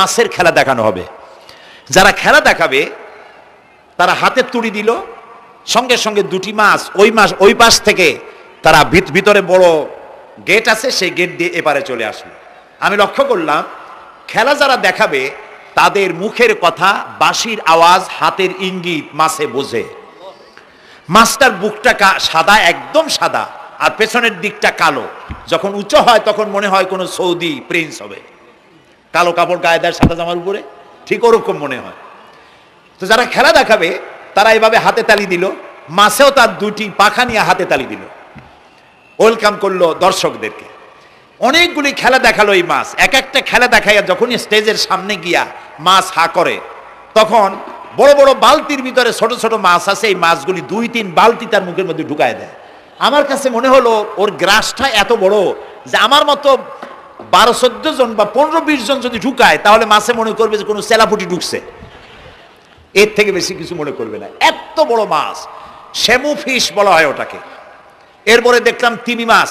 মাছের খেলা দেখানো হবে। যারা খেলা দেখাবে তারা হাতে তুড়ি দিল, সঙ্গে সঙ্গে দুটি মাছ ওই পাশ থেকে তারা ভিতরে বড় গেট আছে, সেই গেট দিয়ে এপারে চলে আসলো। আমি লক্ষ্য করলাম খেলা যারা দেখাবে তাদের মুখের কথা, বাঁশির আওয়াজ, হাতের ইঙ্গিত মাছে বোঝে। মাছটার বুকটা সাদা, একদম সাদা, আর পেছনের দিকটা কালো। যখন উঁচু হয় তখন মনে হয় কোনো সৌদি প্রিন্স হবে, কালো কাপড় গায়ে দেয় সাদা জামার উপরে, ঠিক ওরকম মনে হয়। তো যারা খেলা দেখাবে তারা এইভাবে হাতে তালি দিল, মাছেও তার দুটি পাখা নিয়ে হাতে তালি দিল, ওয়েলকাম করলো দর্শকদেরকে। অনেকগুলি খেলা দেখালো এই মাছ। এক একটা খেলা দেখাইয়া যখন স্টেজের সামনে গিয়া মাছ হা করে, তখন বড় বড় বালতির ভিতরে ছোট ছোট মাছ আছে, এই মাছগুলি 2-3 বালতি তার মুখের মধ্যে ঢুকায় দেয়। আমার কাছে মনে হলো ওর গ্রাসটা এত বড় যে আমার মতো 12-14 জন বা 15-20 জন যদি ঢুকায় তাহলে মাছে মনে করবে যে কোনো সেলাপুটি ঢুকছে, এর থেকে বেশি কিছু মনে করবে না। এত বড় মাছ, শ্যামু ফিশ বলা হয় ওটাকে। এরপরে দেখলাম তিমি মাছ,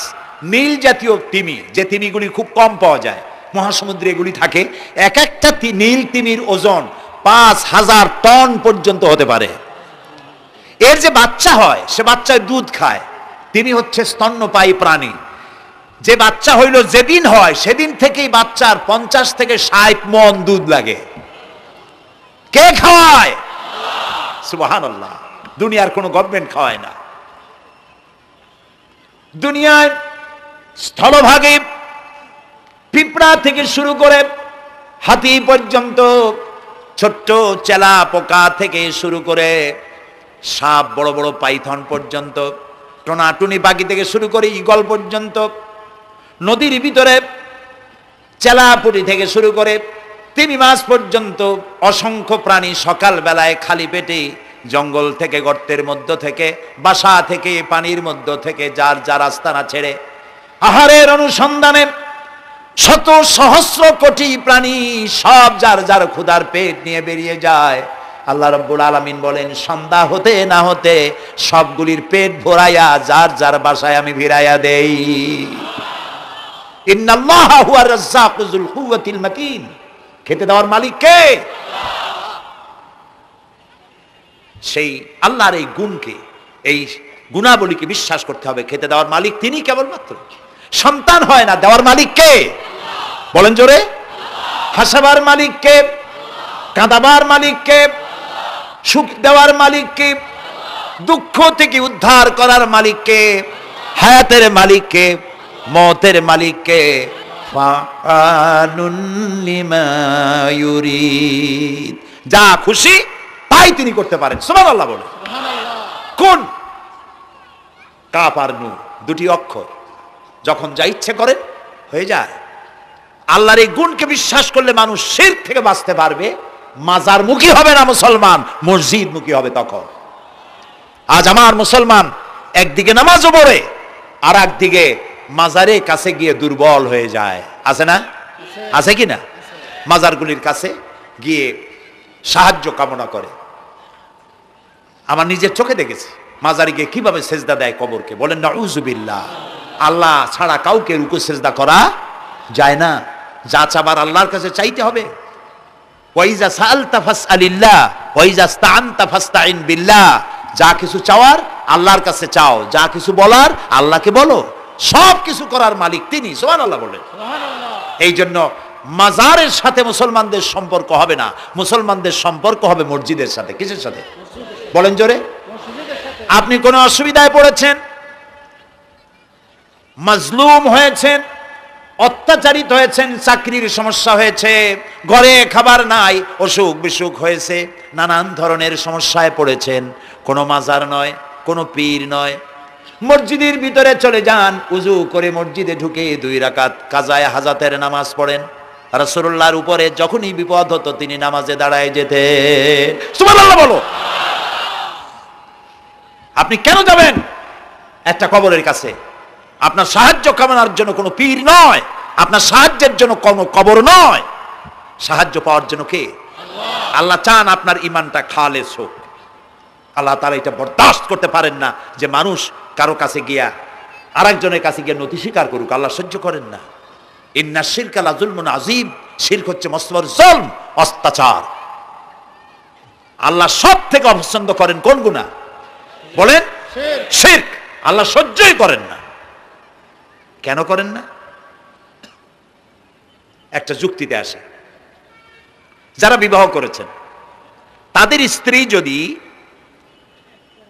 নীল জাতীয় তিমি, যে তিমিগুলি খুব কম পাওয়া যায় মহাসমুদ্রে, এগুলি থাকে। এক একটা নীল তিমির ওজন 5000 টন পর্যন্ত হতে পারে। এর যে বাচ্চা হয় সে বাচ্চায় দুধ খায়। তিমি হচ্ছে স্তন্যপায়ী প্রাণী। যে বাচ্চা হইল যেদিন হয় সেদিন থেকেই বাচ্চার 50 থেকে 60 মণ দুধ লাগে। কে খাওয়ায়? সুবহানাল্লাহ। দুনিয়ার কোনো গভর্নমেন্ট খাওয়ায় না। দুনিয়ার স্থলভাগে পিঁপড়া থেকে শুরু করে হাতি পর্যন্ত, ছোট্ট চেলা পোকা থেকে শুরু করে সাপ, বড় বড় পাইথন পর্যন্ত, টোনাটুনি পাখি থেকে শুরু করে ঈগল পর্যন্ত, নদীর ভিতরে চেলাপুটি থেকে শুরু করে তিমি মাছ পর্যন্ত অসংখ্য প্রাণী সকাল বেলায় খালি পেটে জঙ্গল থেকে, গর্তের মধ্য থেকে, বাসা থেকে, পানির মধ্য থেকে যার যার আস্তানা ছেড়ে আহারের অনুসন্ধানে শত সহস্র কোটি প্রাণী সব যার যার ক্ষুধার পেট নিয়ে বেরিয়ে যায়। আল্লাহ রাব্বুল আলামিন বলেন, সন্ধ্যা হতে না হতে সবগুলির পেট ভরাইয়া যার যার বাসায় আমি ভিড়াইয়া দেই। ইন্নাল্লাহা হুয়ার রাজ্জাকু যুল কুওয়াতিল মাতিন। খেতে দেওয়ার মালিক কে? সেই আল্লাহর এই গুণকে, এই গুণাবলীকে বিশ্বাস করতে হবে। খেতে দেওয়ার মালিক তিনি কেবলমাত্র। সন্তান হয় না, দেওয়ার মালিক কে? বলেন জোরে। হাসাবার মালিক কে? কাঁদাবার মালিক কে? সুখ দেওয়ার মালিক কে? দুঃখ থেকে উদ্ধার করার মালিক কে? হায়াতের মালিক কে? মওতের মালিক কে? ফাআলুন লিমা ইউরিদ। যা খুশি তাই তিনি করতে পারেন। সুবহানাল্লাহ বলে। কোন? কাফ আর নুন, দুটি অক্ষর। যখন যা ইচ্ছে করেন হয়ে যায়। আল্লাহর এই গুণকে বিশ্বাস করলে মানুষ শিরক থেকে বাঁচতে পারবে। মাজার মুখী হবে না মুসলমান, মসজিদ মুখী হবে তখন। আজ আমার মুসলমান একদিকে নামাজও পড়ে আর একদিকে মাজারের কাছে গিয়ে দুর্বল হয়ে যায়। আছে না? আছে কি না? মাজারগুলির কাছে গিয়ে সাহায্য কামনা করে। আমার নিজের চোখে দেখেছি মাজারে গিয়ে কিভাবে সেজদা দেয় কবরকে। বলেন নাউযুবিল্লাহ। আল্লাহ ছাড়া কাউকে রুকু সেজদা করা যায় না। যা চাবার আল্লাহর কাছে চাইতে হবে। ওয়াইজা সাআলতা ফাসআলিল্লাহ ওয়াইজা ইসতাআনতা ফাসতাইন বিল্লাহ। যা কিছু চাওয়ার আল্লাহর কাছে চাও, যা কিছু বলার আল্লাহকে বলো। সব কিছু করার মালিক তিনি। সুবহানাল্লাহ বলেন। এই জন্য মাজারের সাথে মুসলমানদের সম্পর্ক হবে না, মুসলমানদের সম্পর্ক হবে মসজিদের সাথে। কিসের সাথে? বলেন জোরে। আপনি কোনো অসুবিধায় পড়েছেন, মাজলুম হয়েছেন, অত্যাচারিত হয়েছেন, চাকরির সমস্যা হয়েছে, ঘরে খাবার নাই, অসুখ বিসুখ হয়েছে, নানান ধরনের সমস্যায় পড়েছেন, কোনো মাজার নয়, কোনো পীর নয়, মসজিদের ভিতরে চলে যান, উজু করে মসজিদে ঢুকে 2 রাকাত কাজায়ে হাজাতের নামাজ পড়েন। রাসূলুল্লাহর উপরে যখনই বিপদ হতো তিনি নামাজে দাঁড়ায় যেতেন। সুবহানাল্লাহ বলো। আপনি কেন যাবেন একটা কবরের কাছে? আপনার সাহায্য কামনার জন্য কোনো পীর নয়, আপনার সাহায্যের জন্য কোনো কবর নয়। সাহায্য পাওয়ার জন্য কে? আল্লাহ চান আপনার ঈমানটা খালেস হোক। আল্লাহ তাআলা এটা বরদাস্ত করতে পারেন না যে মানুষ কারো কাছে গিয়া আরেকজনের কাছে গিয়ে নথি স্বীকার করুক। আল্লাহ সহ্য করেন না। ইন্নাশ শিরকা লাযুলমুন আযীম। শিরক হচ্ছে মস্ত বড় জুলম, অত্যাচার। আল্লাহ সব থেকে অপছন্দ করেন কোন গুনাহ বলেন? শিরক। আল্লাহ সহ্যই করেন না। কেন করেন না? একটা যুক্তিতে আসে, যারা বিবাহ করেছেন তাদের স্ত্রী যদি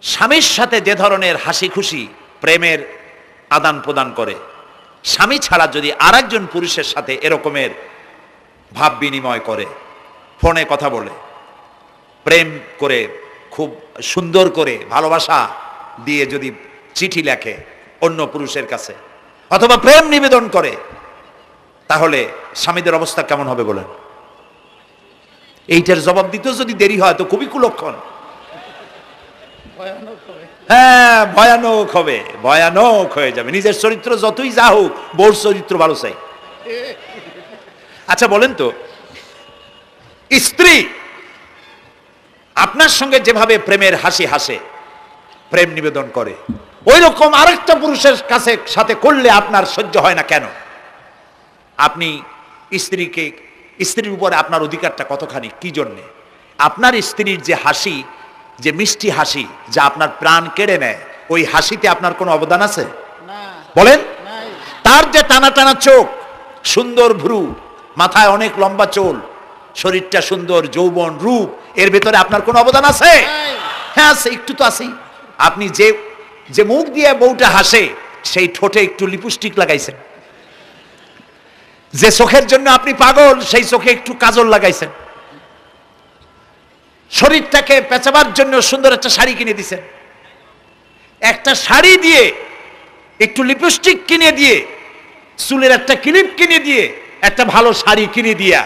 স্বামীর সাথে যে ধরনের হাসি খুশি প্রেমের আদান প্রদান করে, স্বামী ছাড়া যদি আরেকজন পুরুষের সাথে এরকমের ভাব বিনিময় করে, ফোনে কথা বলে, প্রেম করে, খুব সুন্দর করে ভালোবাসা দিয়ে যদি চিঠি লেখে অন্য পুরুষের কাছে, অথবা প্রেম নিবেদন করে, তাহলে স্বামীদের অবস্থা কেমন হবে বলেন? এইটার জবাব দিতেও যদি দেরি হয় তো খুবই কুলক্ষণ। হ্যাঁ, ভয়ানক হবে, ভয়ানক হয়ে যাবে। নিজের চরিত্র যতই যা হোক, বউর চরিত্র ভালো চাই। আচ্ছা বলেন তো, স্ত্রী আপনার সঙ্গে যেভাবে প্রেমের হাসি হাসে, প্রেম নিবেদন করে, ওই রকম আরেকটা পুরুষের কাছে সাথে করলে আপনার সহ্য হয় না কেন? আপনি স্ত্রীর উপরে আপনার অধিকারটা কতখানি, কি জন্যে? আপনার স্ত্রীর যে হাসি, যে মিষ্টি হাসি, যা আপনার প্রাণ কেড়ে নেয়, ওই হাসিতে আপনার কোনো অবদান আছে বলেন? তার যে টানা টানা চোখ, সুন্দর ভ্রু, মাথায় অনেক লম্বা চুল, শরীরটা সুন্দর, যৌবন, রূপ, এর ভেতরে আপনার কোনো অবদান আছে? হ্যাঁ আছে, একটু তো আছেই। আপনি যে মুখ দিয়ে বউটা হাসে, সেই ঠোঁটে একটু লিপস্টিক লাগাইছেন। যে চোখের জন্য আপনি পাগল, সেই চোখে একটু কাজল লাগাইছেন। শরীরটাকে পেঁচাবার জন্য সুন্দর একটা শাড়ি কিনে দিছেন। একটা শাড়ি দিয়ে, একটু লিপস্টিক কিনে দিয়ে, চুলের একটা ক্লিপ কিনে দিয়ে, একটা ভালো শাড়ি কিনে দিয়া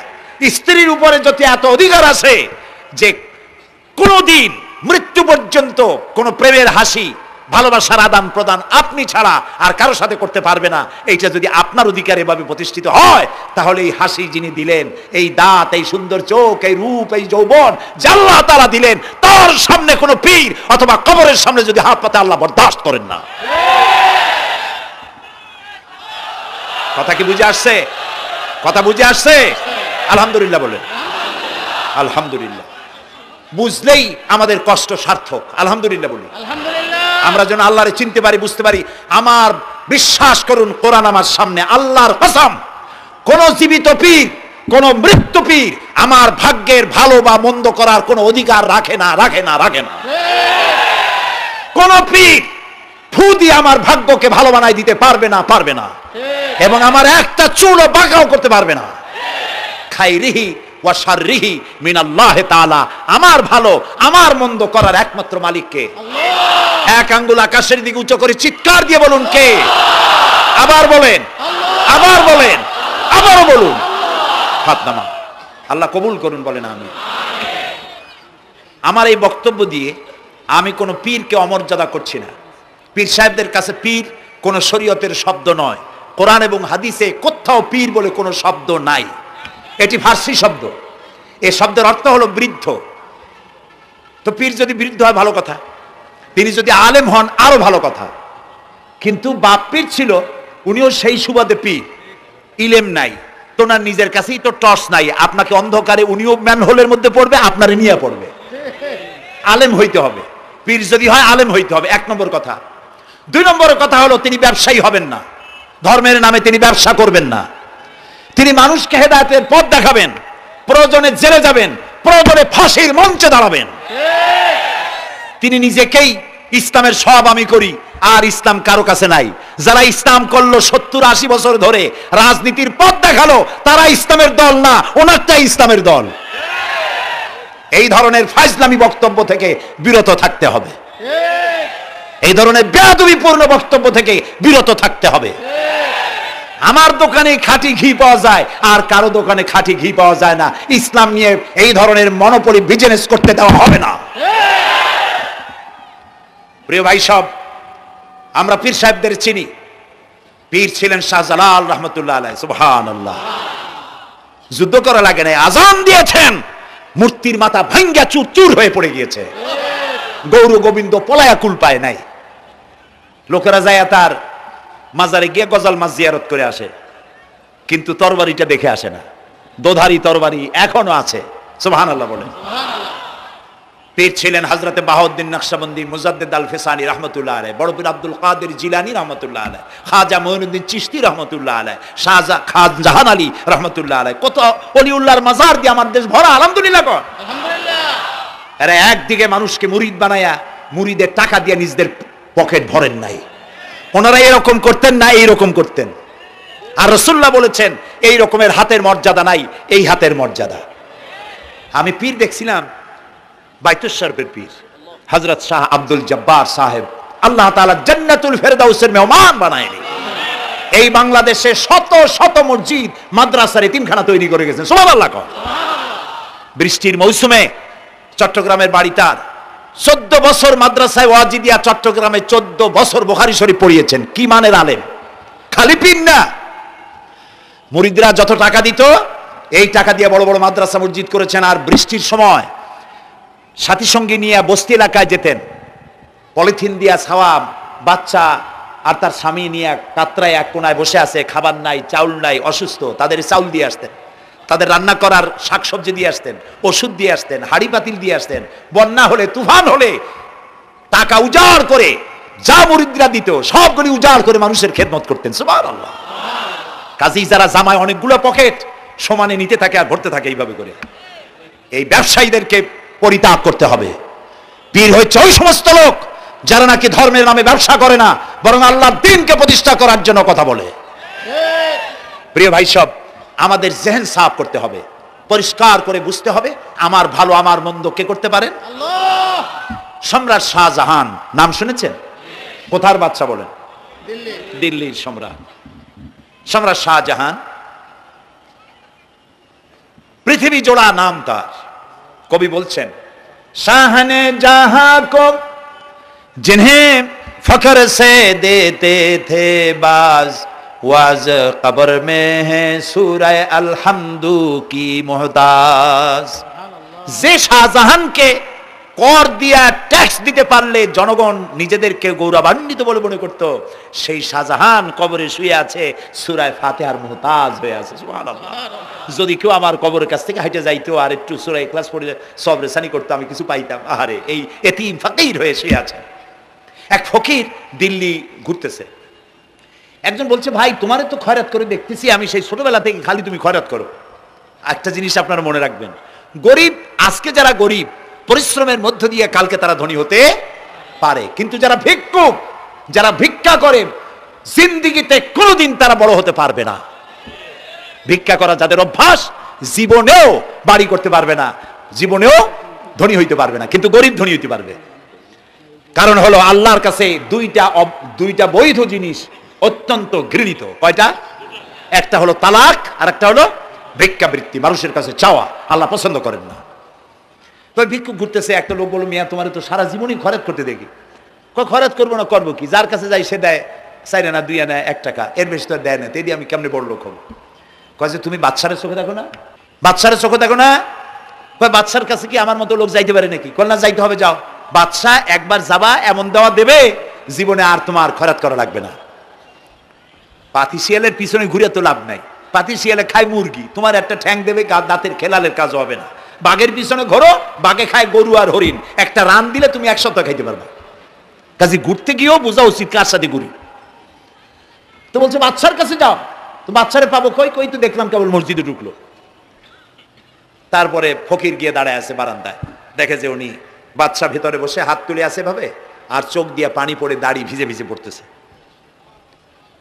স্ত্রীর উপরে যদি এত অধিকার আছে যে কোনদিন মৃত্যু পর্যন্ত কোন প্রেমের হাসি, ভালোবাসার আদান প্রদান আপনি ছাড়া আর কারো সাথে করতে পারবে না, এইটা যদি আপনার অধিকার এভাবে প্রতিষ্ঠিত হয়, তাহলে এই হাসি যিনি দিলেন, এই দাঁত, এই সুন্দর চোখ, এই রূপ, এই যৌবন আল্লাহ তাআলা দিলেন, তার সামনে কোনো পীর অথবা কবরের সামনে যদি হাত পাতে আল্লাহ বরদাস্ত করেন না। কথা কি বুঝে আসছে? কথা বুঝে আসছে? আলহামদুলিল্লাহ বলেন। আলহামদুলিল্লাহ। বুঝলেই আমাদের কষ্ট সার্থক। আলহামদুলিল্লাহ বলি। আমরা যেন আল্লাহরে চিনতে পারি, বুঝতে পারি। আমার বিশ্বাস করুন, কোরআন আমার সামনে, আল্লাহর কসম, কোন জীবিত পীর, কোন মৃত্যু পীর আমার ভাগ্যের ভালো বা মন্দ করার কোন অধিকার রাখে না, রাখে না, রাখে না। কোন পীর ফু দিয়ে আমার ভাগ্যকে ভালো বানাই দিতে পারবে না, পারবে না, এবং আমার একটা চুলও বাঁকাও করতে পারবে না। খাইরিহি ওয়া শাররিহি মিনাল্লাহি তাআলা। আমার ভালো, আমার মন্দ করার একমাত্র মালিককে। এক আঙ্গুল আকাশের দিকে উঁচু করে চিৎকার দিয়ে বলুন, কে? আবার বলেন, আবার বলেন, আবারও বলুন। হাত নামা। আল্লাহ কবুল করুন, বলেন আমিন। আমার এই বক্তব্য দিয়ে আমি কোনো পীরকে অমর্যাদা করছি না। পীর সাহেবদের কাছে পীর কোনো শরীয়তের শব্দ নয়। কোরআন এবং হাদিসে কোথাও পীর বলে কোনো শব্দ নাই। এটি ফার্সি শব্দ। এই শব্দের অর্থ হলো বৃদ্ধ। তো পীর যদি বৃদ্ধ হয় ভালো কথা, তিনি যদি আলেম হন আরো ভালো কথা। কিন্তু বাপ পীর ছিল, উনিও সেই সুবাদে পীর। ইলেম নাই, তোনার নিজের কাছেই তো টর্চ নাই। আপনাকে অন্ধকারে উনিও ম্যানহোলের মধ্যে পড়বে, আপনারে নিয়ে পড়বে। আলেম হইতে হবে। পীর যদি হয় আলেম হইতে হবে, এক নম্বর কথা। দুই নম্বর কথা হলো, তিনি ব্যবসায়ী হবেন না। ধর্মের নামে তিনি ব্যবসা করবেন না। তিনি মানুষকে হেদায়েতের পথ দেখাবেন। প্রয়োজনে জেলে যাবেন, প্রয়োজনে ফাঁসির মঞ্চে দাঁড়াবেন। তিনি নিজেকেই ইসলামের সব আমি করি, আর ইসলাম কারো কাছে নাই। যারা ইসলাম করলো 70-80 বছর ধরে, রাজনীতির পথ দেখালো, তারা ইসলামের দল না, ওনারটাই ইসলামের দল। এই ধরনের ফাজলামি বক্তব্য থেকে বিরত থাকতে হবে। এই ধরনের বেয়াদবিপূর্ণ বক্তব্য থেকে বিরত থাকতে হবে। আমার দোকানে খাঁটি ঘি পাওয়া যায়, আর কারো দোকানে খাঁটি ঘি পাওয়া যায় না। ইসলাম নিয়ে এই ধরনের মনোপলি বিজনেস করতে দেওয়া হবে না। প্রিয় ভাই সব, আমরা পীর সাহেবদের চিনি। পীর ছিলেন শাহজালাল রহমতুল্লাহ আলাইহি। সুবহানাল্লাহ। যুদ্ধ করা লাগে না, আজান দিয়েছেন, মূর্তির মাথা ভাঙ্গা চুর চুর হয়ে পড়ে গিয়েছে। গৌর গোবিন্দ পলায়া কুল পায় নাই। লোকেরা যায় তার মাজারে গিয়ে গজাল মাছ জিয়ারত করে আসে, কিন্তু তরবারিটা দেখে আসে না। দোধারি তরবারি এখনো আছে, সুবহানাল্লাহ বলেন। পীর ছিলেন হযরতে বাহাউদ্দিন নকশবন্দি, মুজাদ্দিদ আল ফিসানি রহমতুল্লাহ আলাইহ, বড় পীর আব্দুল কাদের জিলানী রহমতুল্লাহ আলাইহ, খাজা মঈনুদ্দিন চিশতি রহমতুল্লাহ আলাইহ, শাহজাহান আলী রহমতুল্লাহ আলাইহ। কত ওলিউল্লাহর মাজার দিয়ে আমার দেশ ভরা, আলহামদুলিল্লাহ কর। এরা একদিকে মানুষকে মুরিদ বানায়া মুরিদের টাকা দিয়ে নিজেদের পকেট ভরেন নাই, ওনারা এরকম করতেন না, এইরকম করতেন। আর রাসূলুল্লাহ বলেছেন এই রকমের হাতের মর্যাদা নাই, এই হাতের মর্যাদা। আমি পীর দেখছিলাম, বাইতুল শরীফের পীর হযরত শাহ আব্দুল জব্বার সাহেব, আল্লাহ তাআলা জান্নাতুল ফেরদাউসের মেহমান বানায়নি। এই বাংলাদেশে শত শত মসজিদ, মাদ্রাসার এতিমখানা তৈরি করে গেছেন, সুবহানাল্লাহ। বৃষ্টির মৌসুমে চট্টগ্রামের বাড়ি তার, 14 বছর মাদ্রাসায় ওয়াজিদিয়া চট্টগ্রামে 14 বছর বুখারী শরীফ পড়িয়েছেন। কি মানের আলেম, খালি পীর না। মুরিদরা যত টাকা দিত এই টাকা দিয়ে বড় বড় মাদ্রাসা মসজিদ করেছেন। আর বৃষ্টির সময় সাথী সঙ্গী নিয়ে বস্তি এলাকায় যেতেন, পলিথিন দিয়া ছাওয়া, বাচ্চা আর তার স্বামী নিয়ে কাতরায় এক কোনায় বসে আছে, খাবার নাই, চাউল নাই, অসুস্থ, তাদের চাউল দিয়ে আসতেন, তাদের রান্না করার শাকসবজি দিয়ে আসতেন, ওষুধ দিয়ে আসতেন, হাড়ি পাতিল দিয়ে আসতেন। বন্যা হলে, তুফান হলে টাকা উজাড় করে যা মুরিদরা দিত সবগুলি উজাড় করে মানুষের খেদমত করতেন, সুবহানাল্লাহ। কাজী যারা জামায় অনেকগুলো পকেট সমানে নিতে থাকে আর ভরতে থাকে এইভাবে করে, এই ব্যবসায়ীদেরকে পরিত্যাগ করতে হবে। পীর হচ্ছে ওই সমস্ত লোক যারা নাকি ধর্মের নামে ব্যবসা করে না, বরং আল্লাহর দ্বীনকে প্রতিষ্ঠা করার জন্য কথা বলে। প্রিয় ভাই সব, আমাদের জেহেন সাফ করতে হবে, পরিষ্কার করে বুঝতে হবে আমার ভালো আমার মন্দ কে করতে পারেন? আল্লাহ। সম্রাট শাহজাহান নাম শুনেছেন? কোথার বাদশা বলেন? দিল্লির সম্রাট। সম্রাট শাহজাহান, পৃথিবী জোড়া নাম তার। কবি বলছেন, শাহনে জাহাं को जिन्हें फख्र से देते थे बाज, वाज कब्र में है सूरह अलहम्दु की मोहताज। যে শাহজাহানকে কর দিয়া ট্যাক্স দিতে পারলে জনগণ নিজেদেরকে গৌরবান্বিত বলে মনে করত, সেই শাহজাহান কবরে শুয়ে আছে, সূরা ফাতিহার মুহতাজ হয়ে আছে, সুবহানাল্লাহ। যদি কেউ আমার কবরের কাছ থেকে হেঁটে যাইতো আর একটু সূরা ইখলাস পড়ে সবরে সানি করতো, আমি কিছু পাইতাম। আহারে, এই এতিম ফকির হয়ে শুয়ে আছে। এক ফকির দিল্লি ঘুরতেছে, একজন বলছে, ভাই তোমারে তো খয়রাত করে দেখতেছি আমি সেই ছোটবেলা থেকে, খালি তুমি খয়রাত করো। একটা জিনিস আপনারা মনে রাখবেন, গরিব, আজকে যারা গরিব পরিশ্রমের মধ্য দিয়ে কালকে তারা ধনী হতে পারে, কিন্তু যারা ভিক্ষুক, যারা ভিক্ষা করে, জিন্দেগিতে কোনোদিন তারা বড় হতে পারবে না। ভিক্ষা করা যাদের অভ্যাস, জীবনেও বাড়ি করতে পারবে না, জীবনেও ধনী হইতে পারবে না, কিন্তু গরিব ধনী হইতে পারবে। কারণ হলো আল্লাহর কাছে দুইটা বৈধ জিনিস অত্যন্ত ঘৃণিত। কয়টা? একটা হলো তালাক, আর একটা হলো ভিক্ষাবৃত্তি, মানুষের কাছে চাওয়া। আল্লাহ পছন্দ করেন না। তো ভিক্ষুক ঘুরতেছে, একটা লোক বলল, মিয়া তোমার তো সারা জীবনই খরচ করতে দেখি। খরচ করবো না, করবো কি? যার কাছে যাই সে দেয় 4 আনা 2 আনা 1 টাকা, এর বেশি তো দেয় না, তেদি আমি কেমনে বড় লোক হবো? কয় যে তুমি বাদশার চোখে দেখো না, বাদশার চোখে দেখো না। কয় বাদশার কাছে কি আমার মতো লোক যাইতে পারে নাকি? কল না, যাইতে হবে, যাও। বাদশা একবার যাবা, এমন দেওয়া দেবে জীবনে আর তোমার খরচ করা লাগবে না। পাতি শিয়ালের পিছনে ঘুরে তো লাভ নাই, পাতি শিয়ালে খায় মুরগি, তোমার একটা ঠ্যাং দেবে, দাঁতের খেলালের কাজ হবে না। বাঘের পিছনে ঘোরো, বাঘে খায় গরু আর হরিণ, একটা রান দিলে তুমি 1 সপ্তাহ খাইতে পারবা। কাজে ঘুরতে গিয়েও বোঝা উচিত কার সাথে ঘুরি। তো বলছে বাদশার কাছে যাও। তো বাদশারে পাবো কই? কই তো দেখলাম কেবল মসজিদে ঢুকলো। তারপরে ফকির গিয়ে দাঁড়ায় আছে বারান্দায়, দেখে যে উনি বাদশা ভেতরে বসে হাত তুলে আছে ভাবে, আর চোখ দিয়ে পানি পড়ে দাড়ি ভিজে ভিজে পড়তেছে।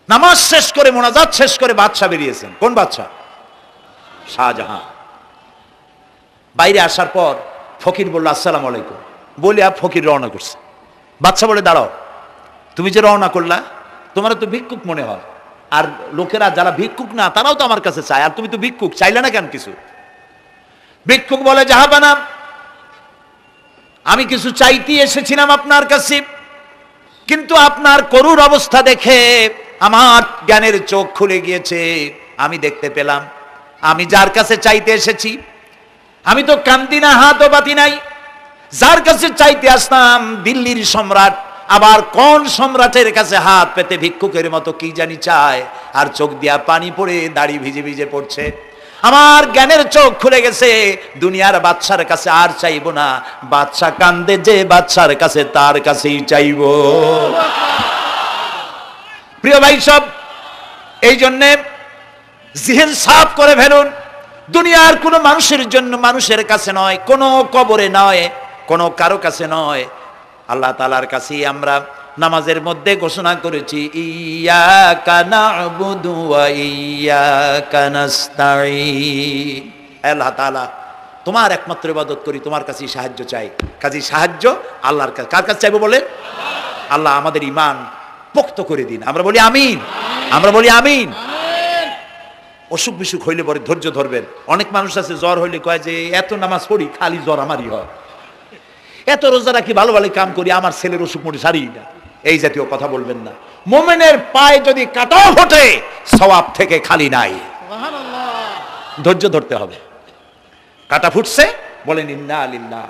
নামাজ শেষ করে, মোনাজাত শেষ করে বাদশা বেরিয়েছেন। কোন বাদশা? শাহজাহান। বাইরে আসার পর ফকির বলল, আসসালামু আলাইকুম, বলে ফকির রওনা করছে। বাদশা বলে, দাঁড়াও, তুমি যে রওনা করলা, তোমার তো ভিক্ষুক মনে হয়, আর লোকেরা যারা ভিক্ষুক না তারাও তো আমার কাছে চায়, আর তুমি তো ভিক্ষুক, চাইলে না কেন কিছু? ভিক্ষুক বলে, জাহাবানা, আমি কিছু চাইতে এসেছিলাম আপনার কাছে, কিন্তু আপনার করুণ অবস্থা দেখে আমার জ্ঞানের চোখ খুলে গিয়েছে। আমি দেখতে পেলাম আমি যার কাছে চাইতে এসেছি, আমি তো কান্দি না, হাতও বাতি নাই। যার কাছে চাইতে আসলাম দিল্লির সম্রাট, আবার কোন সম্রাটের কাছে হাত পেতে ভিক্ষুকের মতো কি জানি চায়, আর চোখ দিয়া পানি পড়ে দাড়ি ভিজে ভিজে পড়ছে। আমার জ্ঞানের চোখ খুলে গেছে, দুনিয়ার বাদশার কাছে আর চাইবো না, বাদশা কান্দে যে বাদশার কাছে তার কাছেই চাইবো। প্রিয় ভাই সব, এই জন্যে জিহ্ন সাফ করে ফেলুন। দুনিয়ার কোনো মানুষের জন্য, মানুষের কাছে নয়, কোনো কবরে নয়, কোনো কারো কাছে নয়, আল্লাহ তাআলার কাছেই আমরা নামাজের মধ্যে ঘোষণা করেছি, ইয়্যাকা না'বুদু ওয়া ইয়্যাকা নাস্তাঈন। আল্লাহ তাআলা, তোমার একমাত্র ইবাদত করি, তোমার কাছেই সাহায্য চাই। কাজেই সাহায্য আল্লাহর কাছে। কার কাছে চাইবো বলে? আল্লাহ আমাদের ঈমান পোক্ত করে দিন। আমরা বলি আমিন, আমরা বলি আমিন। অসুখ বিসুখ হইলে পরে ধৈর্য ধরবেন। অনেক মানুষ আছে জ্বর হইলে কয় যে এত নামাজ পড়ি খালি জ্বর আমারই হয়, এত রোজা রাখি, ভালো ভালো কাম করি, আমার ছেলের অসুখ মোটে সারি না। এই জাতীয় কথা বলবেন না। মুমিনের পায়ে যদি কাঁটাও ফোটে সওয়াব থেকে খালি নাই, ধৈর্য ধরতে হবে। কাঁটা ফুটছে, বলেন ইন্না লিল্লাহ।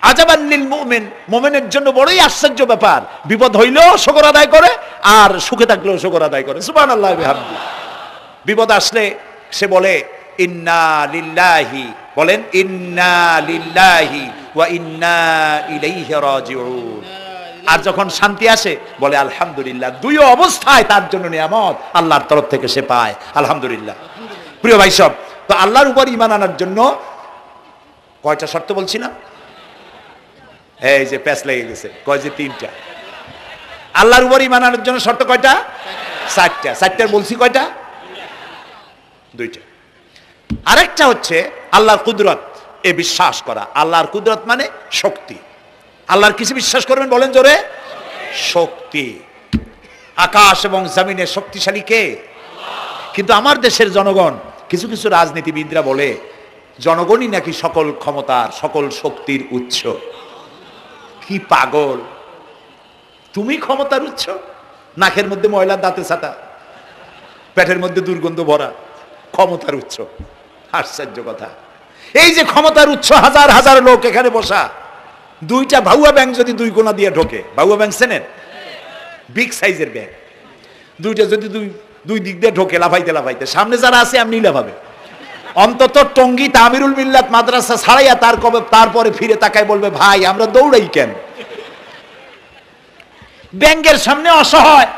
আজাবান লিল মুমিন, মুমিনের জন্য বড়ই আশ্চর্য ব্যাপার, বিপদ হইলেও শুকর আদায় করে আর সুখে থাকলেও শুকর আদায় করে। সুবহানাল্লাহ বিহামদি। বিপদ আসলে সে বলে ইন্না লিল্লাহি, বলেন ইন্না লিল্লাহি ওয়া ইন্না ইলাইহি রাজিউন। আর যখন শান্তি আসে বলে আলহামদুলিল্লাহ। দুই অবস্থায় তার জন্য নিয়ামত আল্লাহর তরফ থেকে সে পায়, আলহামদুলিল্লাহ। প্রিয় ভাই সব, তো আল্লাহর উপর ঈমান আনার জন্য কয়টা শর্ত বলছিলাম? এই যে প্যাচ লেগে গেছে, কয় যে তিনটা। আল্লাহর উপর ঈমান আনার জন্য শর্ত কয়টা? চারটা। চারটার বলছি কয়টা? দুইটা। আরেকটা হচ্ছে আল্লাহর কুদরত, এ বিশ্বাস করা। আল্লাহর কুদরত মানে শক্তি। আল্লাহর কিছু বিশ্বাস করবেন, বলেন জোরে, শক্তি। আকাশ এবং জমিনের শক্তিশালী কে? কিন্তু আমার দেশের জনগণ, কিছু কিছু রাজনীতিবিদরা বলে জনগণই নাকি সকল ক্ষমতার, সকল শক্তির উৎস। কি পাগল! তুমি ক্ষমতার উৎস? নাকের মধ্যে ময়লা, দাঁতে ছাতা, পেটের মধ্যে দুর্গন্ধ ভরা, ক্ষমতার উৎস? আশ্চর্য কথা। এই যে ক্ষমতার উৎস, হাজার হাজার লোক এখানে বসা, দুইটা ভাউয়া ব্যাংক যদি দুই কোণা দিয়ে ঢোকে, ভাউয়া ব্যাংক চেনেন? বিগ সাইজের ব্যাংক, দুইটা যদি দুই দিক দিয়ে ঢোকে লাফাইতে লাফাইতে, সামনে যারা আছে এমনি লাফাবে। অন্তত টঙ্গী তামিরুল মিল্লাত মাদ্রাসা ছাড়াইয়া তারপরে ফিরে তাকায় বলবে, ভাই আমরা দৌড়াই কেন? ব্যাংকের সামনে অসহায়,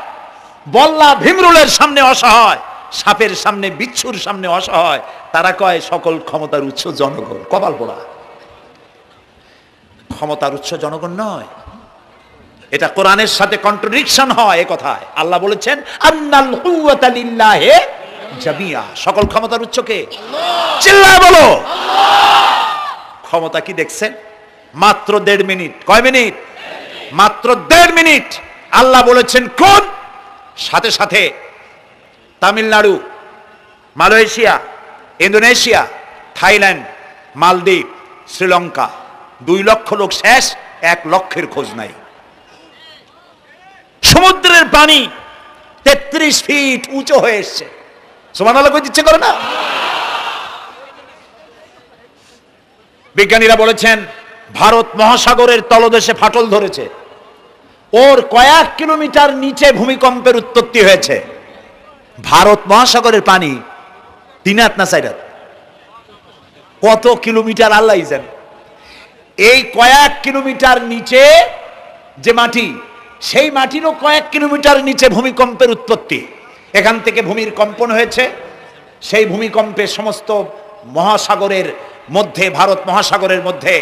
বল্লা ভীমরুলের সামনে অসহায়, সাপের সামনে, বিচ্ছুর সামনে অসহায়। তারা কয় সকল ক্ষমতার উৎস জনগণ। কপাল পোড়া। ক্ষমতার উৎস জনগণ নয়, এটা কোরআনের সাথে কন্ট্রাডিকশন হয়। এ কথায় আল্লাহ বলেছেন আন্নাল কুওয়াতা লিল্লাহি জামিয়া। সকল ক্ষমতার উৎস কে? চিল্লায় বলো আল্লাহ। ক্ষমতা কি দেখছেন? মাত্র 1.5 মিনিট। কয় মিনিট? মাত্র 1.5 মিনিট। আল্লাহ বলেছেন কোন? সাথে সাথে তামিলনাড়ু, মালয়েশিয়া, ইন্দোনেশিয়া, থাইল্যান্ড, মালদ্বীপ, শ্রীলঙ্কা 2 লক্ষ লোক শেষ, 1 লক্ষের খোঁজ নাই। সমুদ্রের পানি 33 ফিট উঁচু হয়ে এসছে। সুবহানাল্লাহ কই ইচ্ছে করে না? বিজ্ঞানীরা বলেছেন ভারত মহাসাগরের তলদেশে ফাটল ধরেছে, ওর কয়েক কিলোমিটার নিচে ভূমিকম্পের উৎপত্তি হয়েছে। ভারত মহাসাগরের পানি 3 হাত না 4 হাত, কত কিলোমিটার আল্লাহই জানে। এই কয়েক কিলোমিটার নিচে যে মাটি, সেই মাটিরও কয়েক কিলোমিটার নিচে ভূমিকম্পের উৎপত্তি। এখান থেকে ভূমির কম্পন হয়েছে। সেই ভূমিকম্পে সমস্ত মহাসাগরের মধ্যে, ভারত মহাসাগরের মধ্যে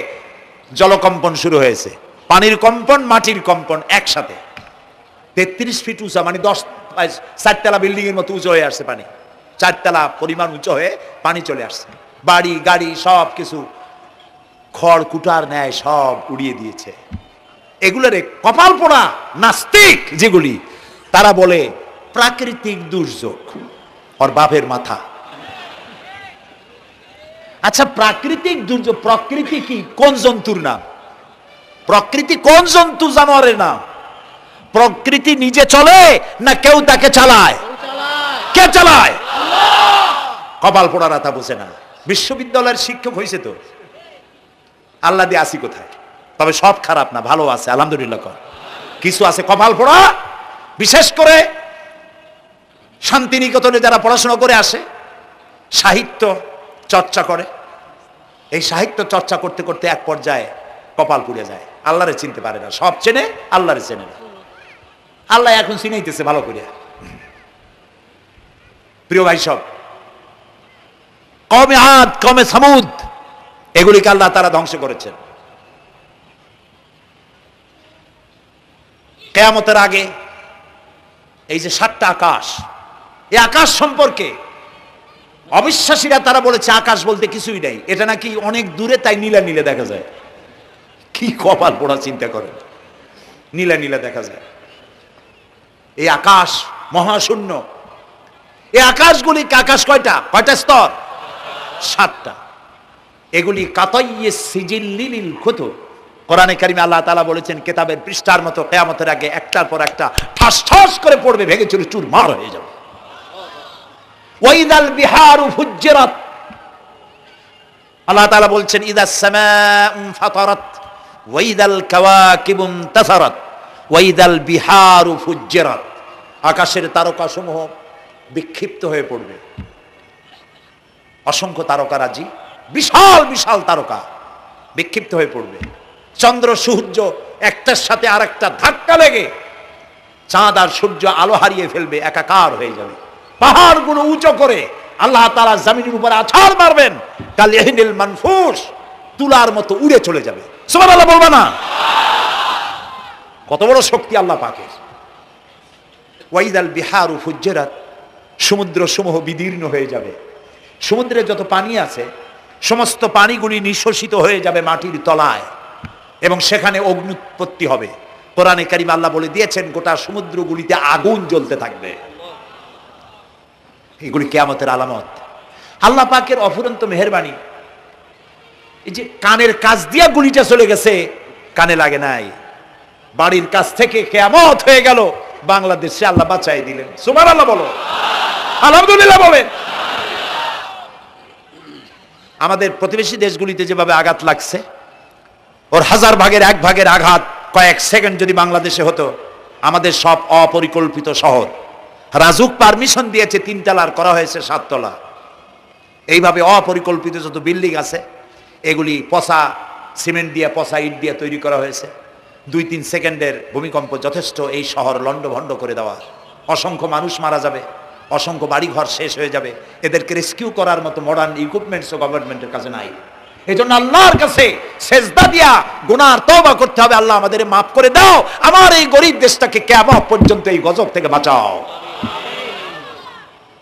জলকম্পন শুরু হয়েছে। পানির কম্পন, মাটির কম্পন একসাথে। 33 ফিট উঁচা, মানে 4 তলা বিল্ডিং এর মতো উঁচু হয়ে আসছে পানি। 4 তলা পরিমাণ উঁচু হয়ে পানি চলে আসছে। বাড়ি গাড়ি সব কিছু খড় কুটার ন্যায় সব উড়িয়ে দিয়েছে। এগুলোরে কপাল পোড়া নাস্তিক যেগুলি, তারা বলে প্রাকৃতিক দুর্যোগ। ওর বাপের মাথা। আচ্ছা, প্রাকৃতিক দুর্যোগ, প্রকৃতি কি? কোন জন্তুর নাম? প্রকৃতি কোন জন্তু জানোয়ারের নাম? প্রকৃতি নিজে চলে না কেউ তাকে চালায়? কে চালায়? কপাল পোড়ারা তা বোঝে না। বিশ্ববিদ্যালয়ের শিক্ষক হয়েছে তো, আল্লাহ দিয়ে আসি কোথায়? তবে সব খারাপ না, ভালো আছে আলহামদুলিল্লাহ। কিছু আছে কপাল পোড়া। বিশেষ করে শান্তিনিকেতনে যারা পড়াশোনা করে আসে, সাহিত্য চর্চা করে। এই সাহিত্য চর্চা করতে করতে এক পর্যায়ে কপাল পুড়ে যায়, আল্লাহরে চিনতে পারে না। সব চেনে, আল্লাহরে চেনে না। আল্লাহ এখন চিনাইতেছে ভালো করে। প্রিয় ভাই সব, কওমে আদ, কওমে সামুদ, এগুলিকে আল্লাহ তাআলা ধ্বংস করেছেন। কিয়ামতের আগে এই যে 7টা আকাশ, এই আকাশ সম্পর্কে অবিশ্বাসীরা তারা বলেছে আকাশ বলতে কিছুই নাই, এটা নাকি অনেক দূরে, তাই নীলা নীলে দেখা যায়। কি কপাল পোড়া চিন্তা করেন, নীলা নীলা দেখা যায়। এই আকাশ মহাশূন্য। এই আকাশগুলি, আকাশ কয়টা স্তর? 7টা। এগুলি কাতাইয়ে সিজিল্লিল কুতুব। কোরআনে কারিমে আল্লাহ তাআলা বলেছেন কিতাবের পৃষ্ঠার মতো কিয়ামতের আগে একটার পর একটা ঠাস ঠাস করে পড়বে, ভেঙে চুরে চুরমার হয়ে যাবে। ওয়াইদাল বিহারু ফুজ্জিরাত, আল্লাহ তাআলা বলছেন ইদাস সামাউ ফাতারাত ওয়াইদাল কাওয়াকিবু ইনতাসারাত ওয়াইদাল বিহারু ফুজ্জিরাত। আকাশের তারকাসমূহ বিক্ষিপ্ত হয়ে পড়বে। অসংখ্য তারকারাজি, বিশাল বিশাল তারকা বিক্ষিপ্ত হয়ে পড়বে। চন্দ্র সূর্য একটার সাথে আরেকটা ধাক্কা লেগে চাঁদ আর সূর্য আলো হারিয়ে ফেলবে, একাকার হয়ে যাবে। পাহাড়গুলো উঁচু করে আল্লাহ তাআলা জমিনের উপরে আছাড় মারবেন, কাল ইহনিল মানফুস, তুলার মতো উড়ে চলে যাবে। সুবহানাল্লাহ বলবা না? কত বড় শক্তি আল্লাহ পাকের। ওয়াইদাল বিহারু ফুজ্জিরাত, সমুদ্র সমূহ বিদীর্ণ হয়ে যাবে। সমুদ্রে যত পানি আছে সমস্ত পানিগুলি নিঃশ্বসিত হয়ে যাবে মাটির তলায়, এবং সেখানে অগ্নুৎপত্তি হবে। কোরআনে কারিমে আল্লাহ বলে দিয়েছেন গোটা সমুদ্রগুলিতে আগুন জ্বলতে থাকবে। এগুলি কিয়ামতের আলামত। আল্লাহ পাকের অফুরন্ত মেহেরবানি। এই যে কানের কাছ দিয়া গুলিটা চলে গেছে, কানে লাগে নাই। বাড়ির কাছ থেকে কিয়ামত হয়ে গেল, বাংলাদেশে আল্লাহ বাঁচাই দিলেন। সুবহানাল্লাহ বলো, আলহামদুলিল্লাহ বলেন। আমাদের প্রতিবেশী দেশগুলিতে যেভাবে আঘাত লাগছে, ওর 1000 ভাগের 1 ভাগের আঘাত কয়েক সেকেন্ড যদি বাংলাদেশে হতো, আমাদের সব অপরিকল্পিত শহর, রাজুক পারমিশন দিয়েছে 3 তলার, করা হয়েছে 7 তলা। এইভাবে অপরিকল্পিত যত বিল্ডিং আছে এগুলি পচা সিমেন্ট দিয়ে, পচা ইট দিয়ে তৈরি করা হয়েছে। 2-3 সেকেন্ডের ভূমিকম্প যথেষ্ট এই শহর লণ্ডভণ্ড করে দেওয়ার। অসংখ্য মানুষ মারা যাবে, অসংখ্য বাড়িঘর শেষ হয়ে যাবে। এদেরকে রেস্কিউ করার মতো মডার্ন ইকুইপমেন্টসও গভর্নমেন্টের কাছে নাই। এই জন্য আল্লাহর কাছে সেজদা দিয়া গুনার তওবা করতে হবে, আল্লাহ আমাদের মাফ করে দাও, আমার এই গরিব দেশটাকে কিয়ামত পর্যন্ত এই গজব থেকে বাঁচাও।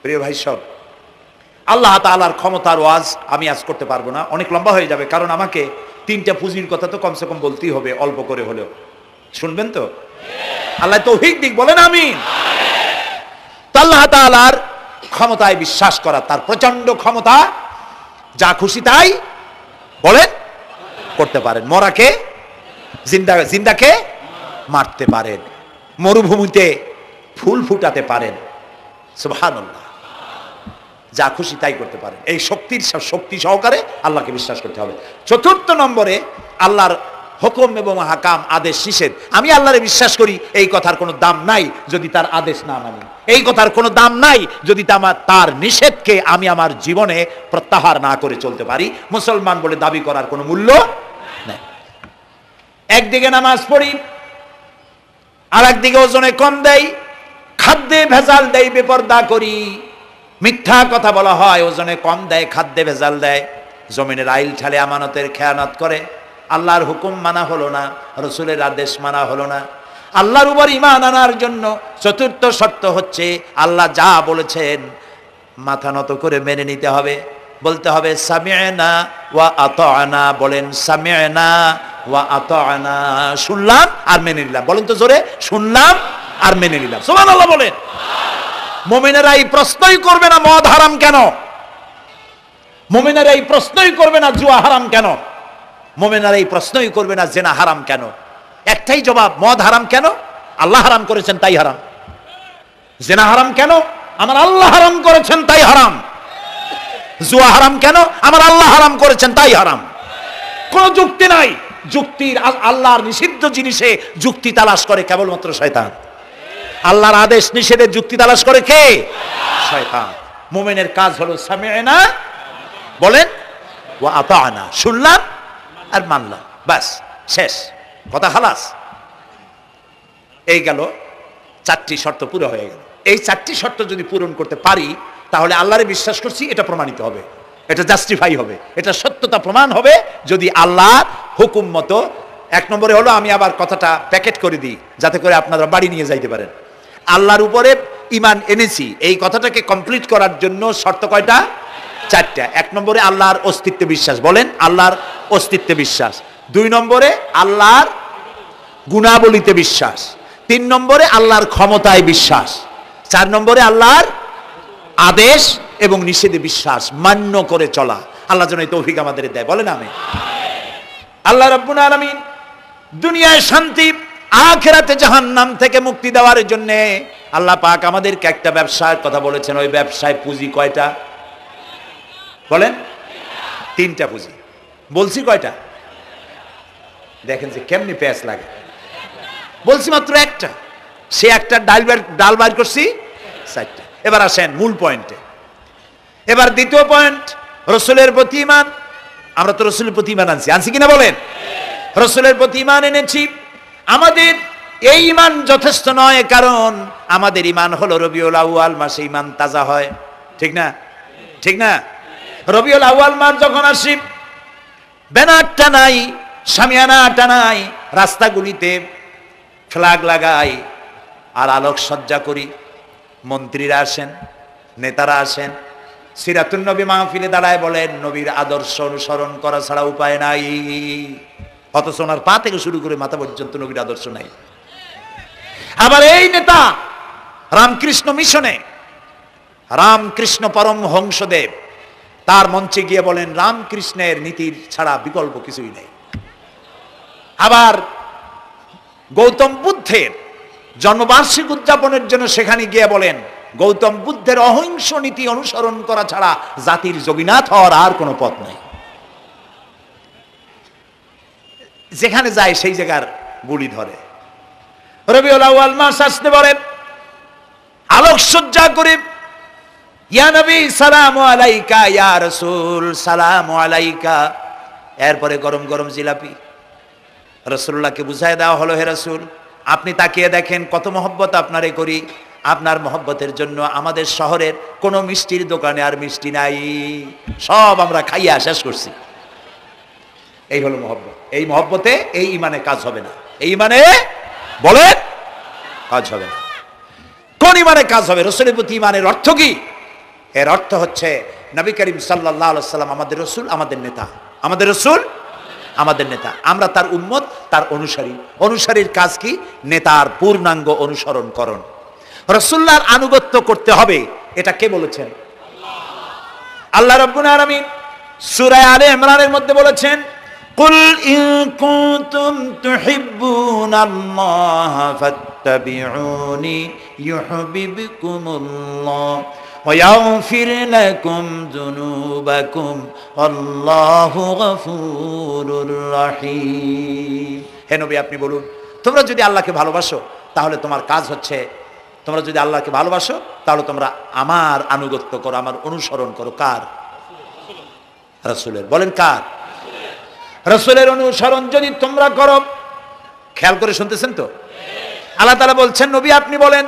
প্রিয় ভাই সব, আল্লাহ তাআলার ক্ষমতার ওয়াজ আমি আজ করতে পারবো না, অনেক লম্বা হয়ে যাবে। কারণ আমাকে 3টা পুঁজির কথা তো কমসে কম বলতেই হবে, অল্প করে হলেও। শুনবেন তো? আল্লাহ তৌফিক দিক, বলেন আমিন। আল্লাহ তাআলার ক্ষমতায় বিশ্বাস করা, তার প্রচন্ড ক্ষমতা, যা খুশি তাই বলেন করতে পারেন। মরাকে জিন্দা, জিন্দাকে মারতে পারেন, মরুভূমিতে ফুল ফুটাতে পারেন। সুবহানাল্লাহ, যা খুশি তাই করতে পারেন। এই শক্তি সহকারে আল্লাহকে বিশ্বাস করতে হবে। 4র্থ নম্বরে আল্লাহর হুকুম এবং হাকাম, আদেশ নিষেধ। আমি আল্লাহরে বিশ্বাস করি, এই কথার কোনো দাম নাই যদি তার আদেশ না মানি। এই কথার কোনো দাম নাই যদি তার নিষেধকে আমি আমার জীবনে প্রত্যাহার না করে চলতে পারি। মুসলমান বলে দাবি করার কোনো মূল্য নেই। একদিকে নামাজ পড়ি, আর একদিকে ওজনে কম দেই, খাদ্যে ভেজাল দেই, বেপরদা করি, মিথ্যা কথা বলা হয়, ওজনে কম দেয়, খাদ্যে ভেজাল দেয়, জমিনের আইল ঠালে আমানতের খেয়ানত করে। আল্লাহর হুকুম মানা হলো না, রসুলের আদেশ মানা হলো না। আল্লাহর উপর ঈমান আনার জন্য 4র্থ শর্ত হচ্ছে আল্লাহ যা বলেছেন মাথা নত করে মেনে নিতে হবে। বলতে হবে সামি'না ওয়া আতা'না। বলেন সামি'না ওয়া আতা'না, শুনলাম আর মেনে নিলাম। বলেন তো জোরে, শুনলাম আর মেনে নিলাম। সুবহানাল্লাহ বলেন। মুমিনেরা এই প্রশ্নই করবে না মদ হারাম কেন, মুমিনেরা এই প্রশ্নই করবে না জুয়া হারাম কেন, মুমিনেরা এই প্রশ্নই করবে না জেনা হারাম কেন। একটাই জবাব, মদ হারাম কেন? আল্লাহ হারাম করেছেন তাই হারাম। জেনা হারাম কেন? আমার আল্লাহ হারাম করেছেন তাই হারাম। জুয়া হারাম কেন? আমার আল্লাহ হারাম করেছেন তাই হারাম। কোনো যুক্তি নাই। যুক্তির, আল্লাহর নিষিদ্ধ জিনিসে যুক্তি তালাশ করে কেবলমাত্র শয়তান। আল্লাহর আদেশ নিষেধের যুক্তি তালাশ করে কে? শয়তান। মুমিনের কাজ হলো সামি'না, বলেন, ওয়া আতা'না, শুনলাম আর মানলাম, বাস, শেষ কথা, খালাস। এই গেল 4টি শর্ত পুরো হয়ে গেল। এই 4টি শর্ত যদি পূরণ করতে পারি তাহলে আল্লাহরে বিশ্বাস করছি এটা প্রমাণিত হবে, এটা জাস্টিফাই হবে, এটা সত্যতা প্রমাণ হবে যদি আল্লাহর হুকুম মতো। 1 নম্বরে হলো, আমি আবার কথাটা প্যাকেট করে দিই যাতে করে আপনারা বাড়ি নিয়ে যাইতে পারেন। আল্লাহর উপরে ঈমান এনেছি, এই কথাটাকে কমপ্লিট করার জন্য শর্ত কয়টা? 4টা। 1 নম্বরে আল্লাহর অস্তিত্বে বিশ্বাস, বলেন আল্লাহর অস্তিত্বে বিশ্বাস। 2 নম্বরে আল্লাহর গুণাবলীতে বিশ্বাস। 3 নম্বরে আল্লাহর ক্ষমতায় বিশ্বাস। 4 নম্বরে আল্লাহর আদেশ এবং নিষেধে বিশ্বাস, মান্য করে চলা। আল্লাহ যেন এই তৌফিক আমাদের দেয়, বলেন আমিন। আল্লাহ রাব্বুল আলামিন দুনিয়ায় শান্তি, আখিরাতে জাহান্নাম থেকে মুক্তি দেওয়ার জন্য আল্লাহ পাক আমাদেরকে একটা ব্যবসার কথা বলেছেন। ওই ব্যবসায় পুঁজি কয়টা? বলেন। 3টা পুঁজি বলছি। কয়টা? দেখেন যে কেমনি প্যাঁচ লাগে। বলছি মাত্র একটা, সে একটা ডাল বাইর করছি 4টা। এবার আসেন মূল পয়েন্টে। এবার দ্বিতীয় পয়েন্ট, রসুলের প্রতি ঈমান। আমরা তো রসুলের প্রতি ঈমান আনছি কিনা বলেন? রসুলের প্রতি ঈমান এনেছি। আমাদের এই ঈমান যথেষ্ট নয়, কারণ আমাদের ঈমান হলো রবিউল আউয়াল মাসে ঈমান তাজা হয়, ঠিক না? ঠিক না? রবিউল আউয়াল মাস যখন আসি, ব্যানার টানাই, শামিয়ানা টানাই, রাস্তাগুলিতে ফ্ল্যাগ লাগাই আর আলোকসজ্জা করি। মন্ত্রীরা আসেন, নেতারা আসেন, সিরাতুন নবী মাহফিলে দাঁড়ায় বলেন নবীর আদর্শ অনুসরণ করা ছাড়া উপায় নাই। অথচ ওনার পা থেকে শুরু করে মাথা পর্যন্ত নবীর আদর্শ নাই। আবার এই নেতা রামকৃষ্ণ মিশনে, রামকৃষ্ণ পরমহংসদেব তার মঞ্চে গিয়ে বলেন রামকৃষ্ণের নীতির ছাড়া বিকল্প কিছুই নেই। আবার গৌতম বুদ্ধের জন্মবার্ষিকী উদযাপনের জন্য সেখানে গিয়ে বলেন গৌতম বুদ্ধের অহিংস নীতি অনুসরণ করা ছাড়া জাতির যোগীনাথ হওয়ার আর কোনো পথ নাই। যেখানে যায় সেই জায়গার গুলি ধরে। রবিউল আউয়াল মাস আসতে পারে, আলোকসজ্জা করে, ইয়া নবী সালামু আলাইকা, ইয়া রাসূল সালামু আলাইকা। এরপরে গরম গরম জিলাপি রাসূলুল্লাহকে বুঝায় দেওয়া হলো, হে রাসূল আপনি তাকিয়ে দেখেন কত মহব্বত আপনারে করি। আপনার মহব্বতের জন্য আমাদের শহরের কোনো মিষ্টির দোকানে আর মিষ্টি নাই, সব আমরা খাইয়া শেষ করছি। এই হলো মহব্বত। এই মহব্বতে এই ঈমানে কাজ হবে না। এই ঈমানে বলেন কাজ হবে না। কোন ঈমানে কাজ হবে? রাসূলের প্রতি ঈমানের অর্থ কি? এর অর্থ হচ্ছে নবী করিম সাল্লাল্লাহু আলাইহি ওয়াসাল্লাম আমাদের রাসূল, আমাদের নেতা। আমাদের রাসূল আমাদের নেতা, আমরা তার উম্মত, তার অনুসারী। অনুসারীর কাজ কি? নেতার পূর্ণাঙ্গ অনুসরণ করণ। রাসূলুল্লাহর আনুগত্য করতে হবে, এটা কে বলেছেন? আল্লাহ রাব্বুল আলামিন সূরা আলে ইমরানের মধ্যে বলেছেন কুল ইন কুনতুম তুহিব্বুনাল্লাহ ফাত্তাবিউনি ইউহিব্বুকুমুল্লাহ ওয়া ইয়াগফির লাকুম যুনুবাকুম আল্লাহু গফুরুর রহিম। হে নবী আপনি বলুন, তোমরা যদি আল্লাহকে ভালোবাসো তাহলে তোমার কাজ হচ্ছে, তোমরা যদি আল্লাহকে ভালোবাসো তাহলে তোমরা আমার আনুগত্য করো, আমার অনুসরণ করো। কার? রাসূলের। বলেন কার? রাসূলের অনুসরণ যদি তোমরা করো, খেয়াল করে শুনতেছেন তো? আল্লাহ তাআলা বলছেন নবী আপনি বলেন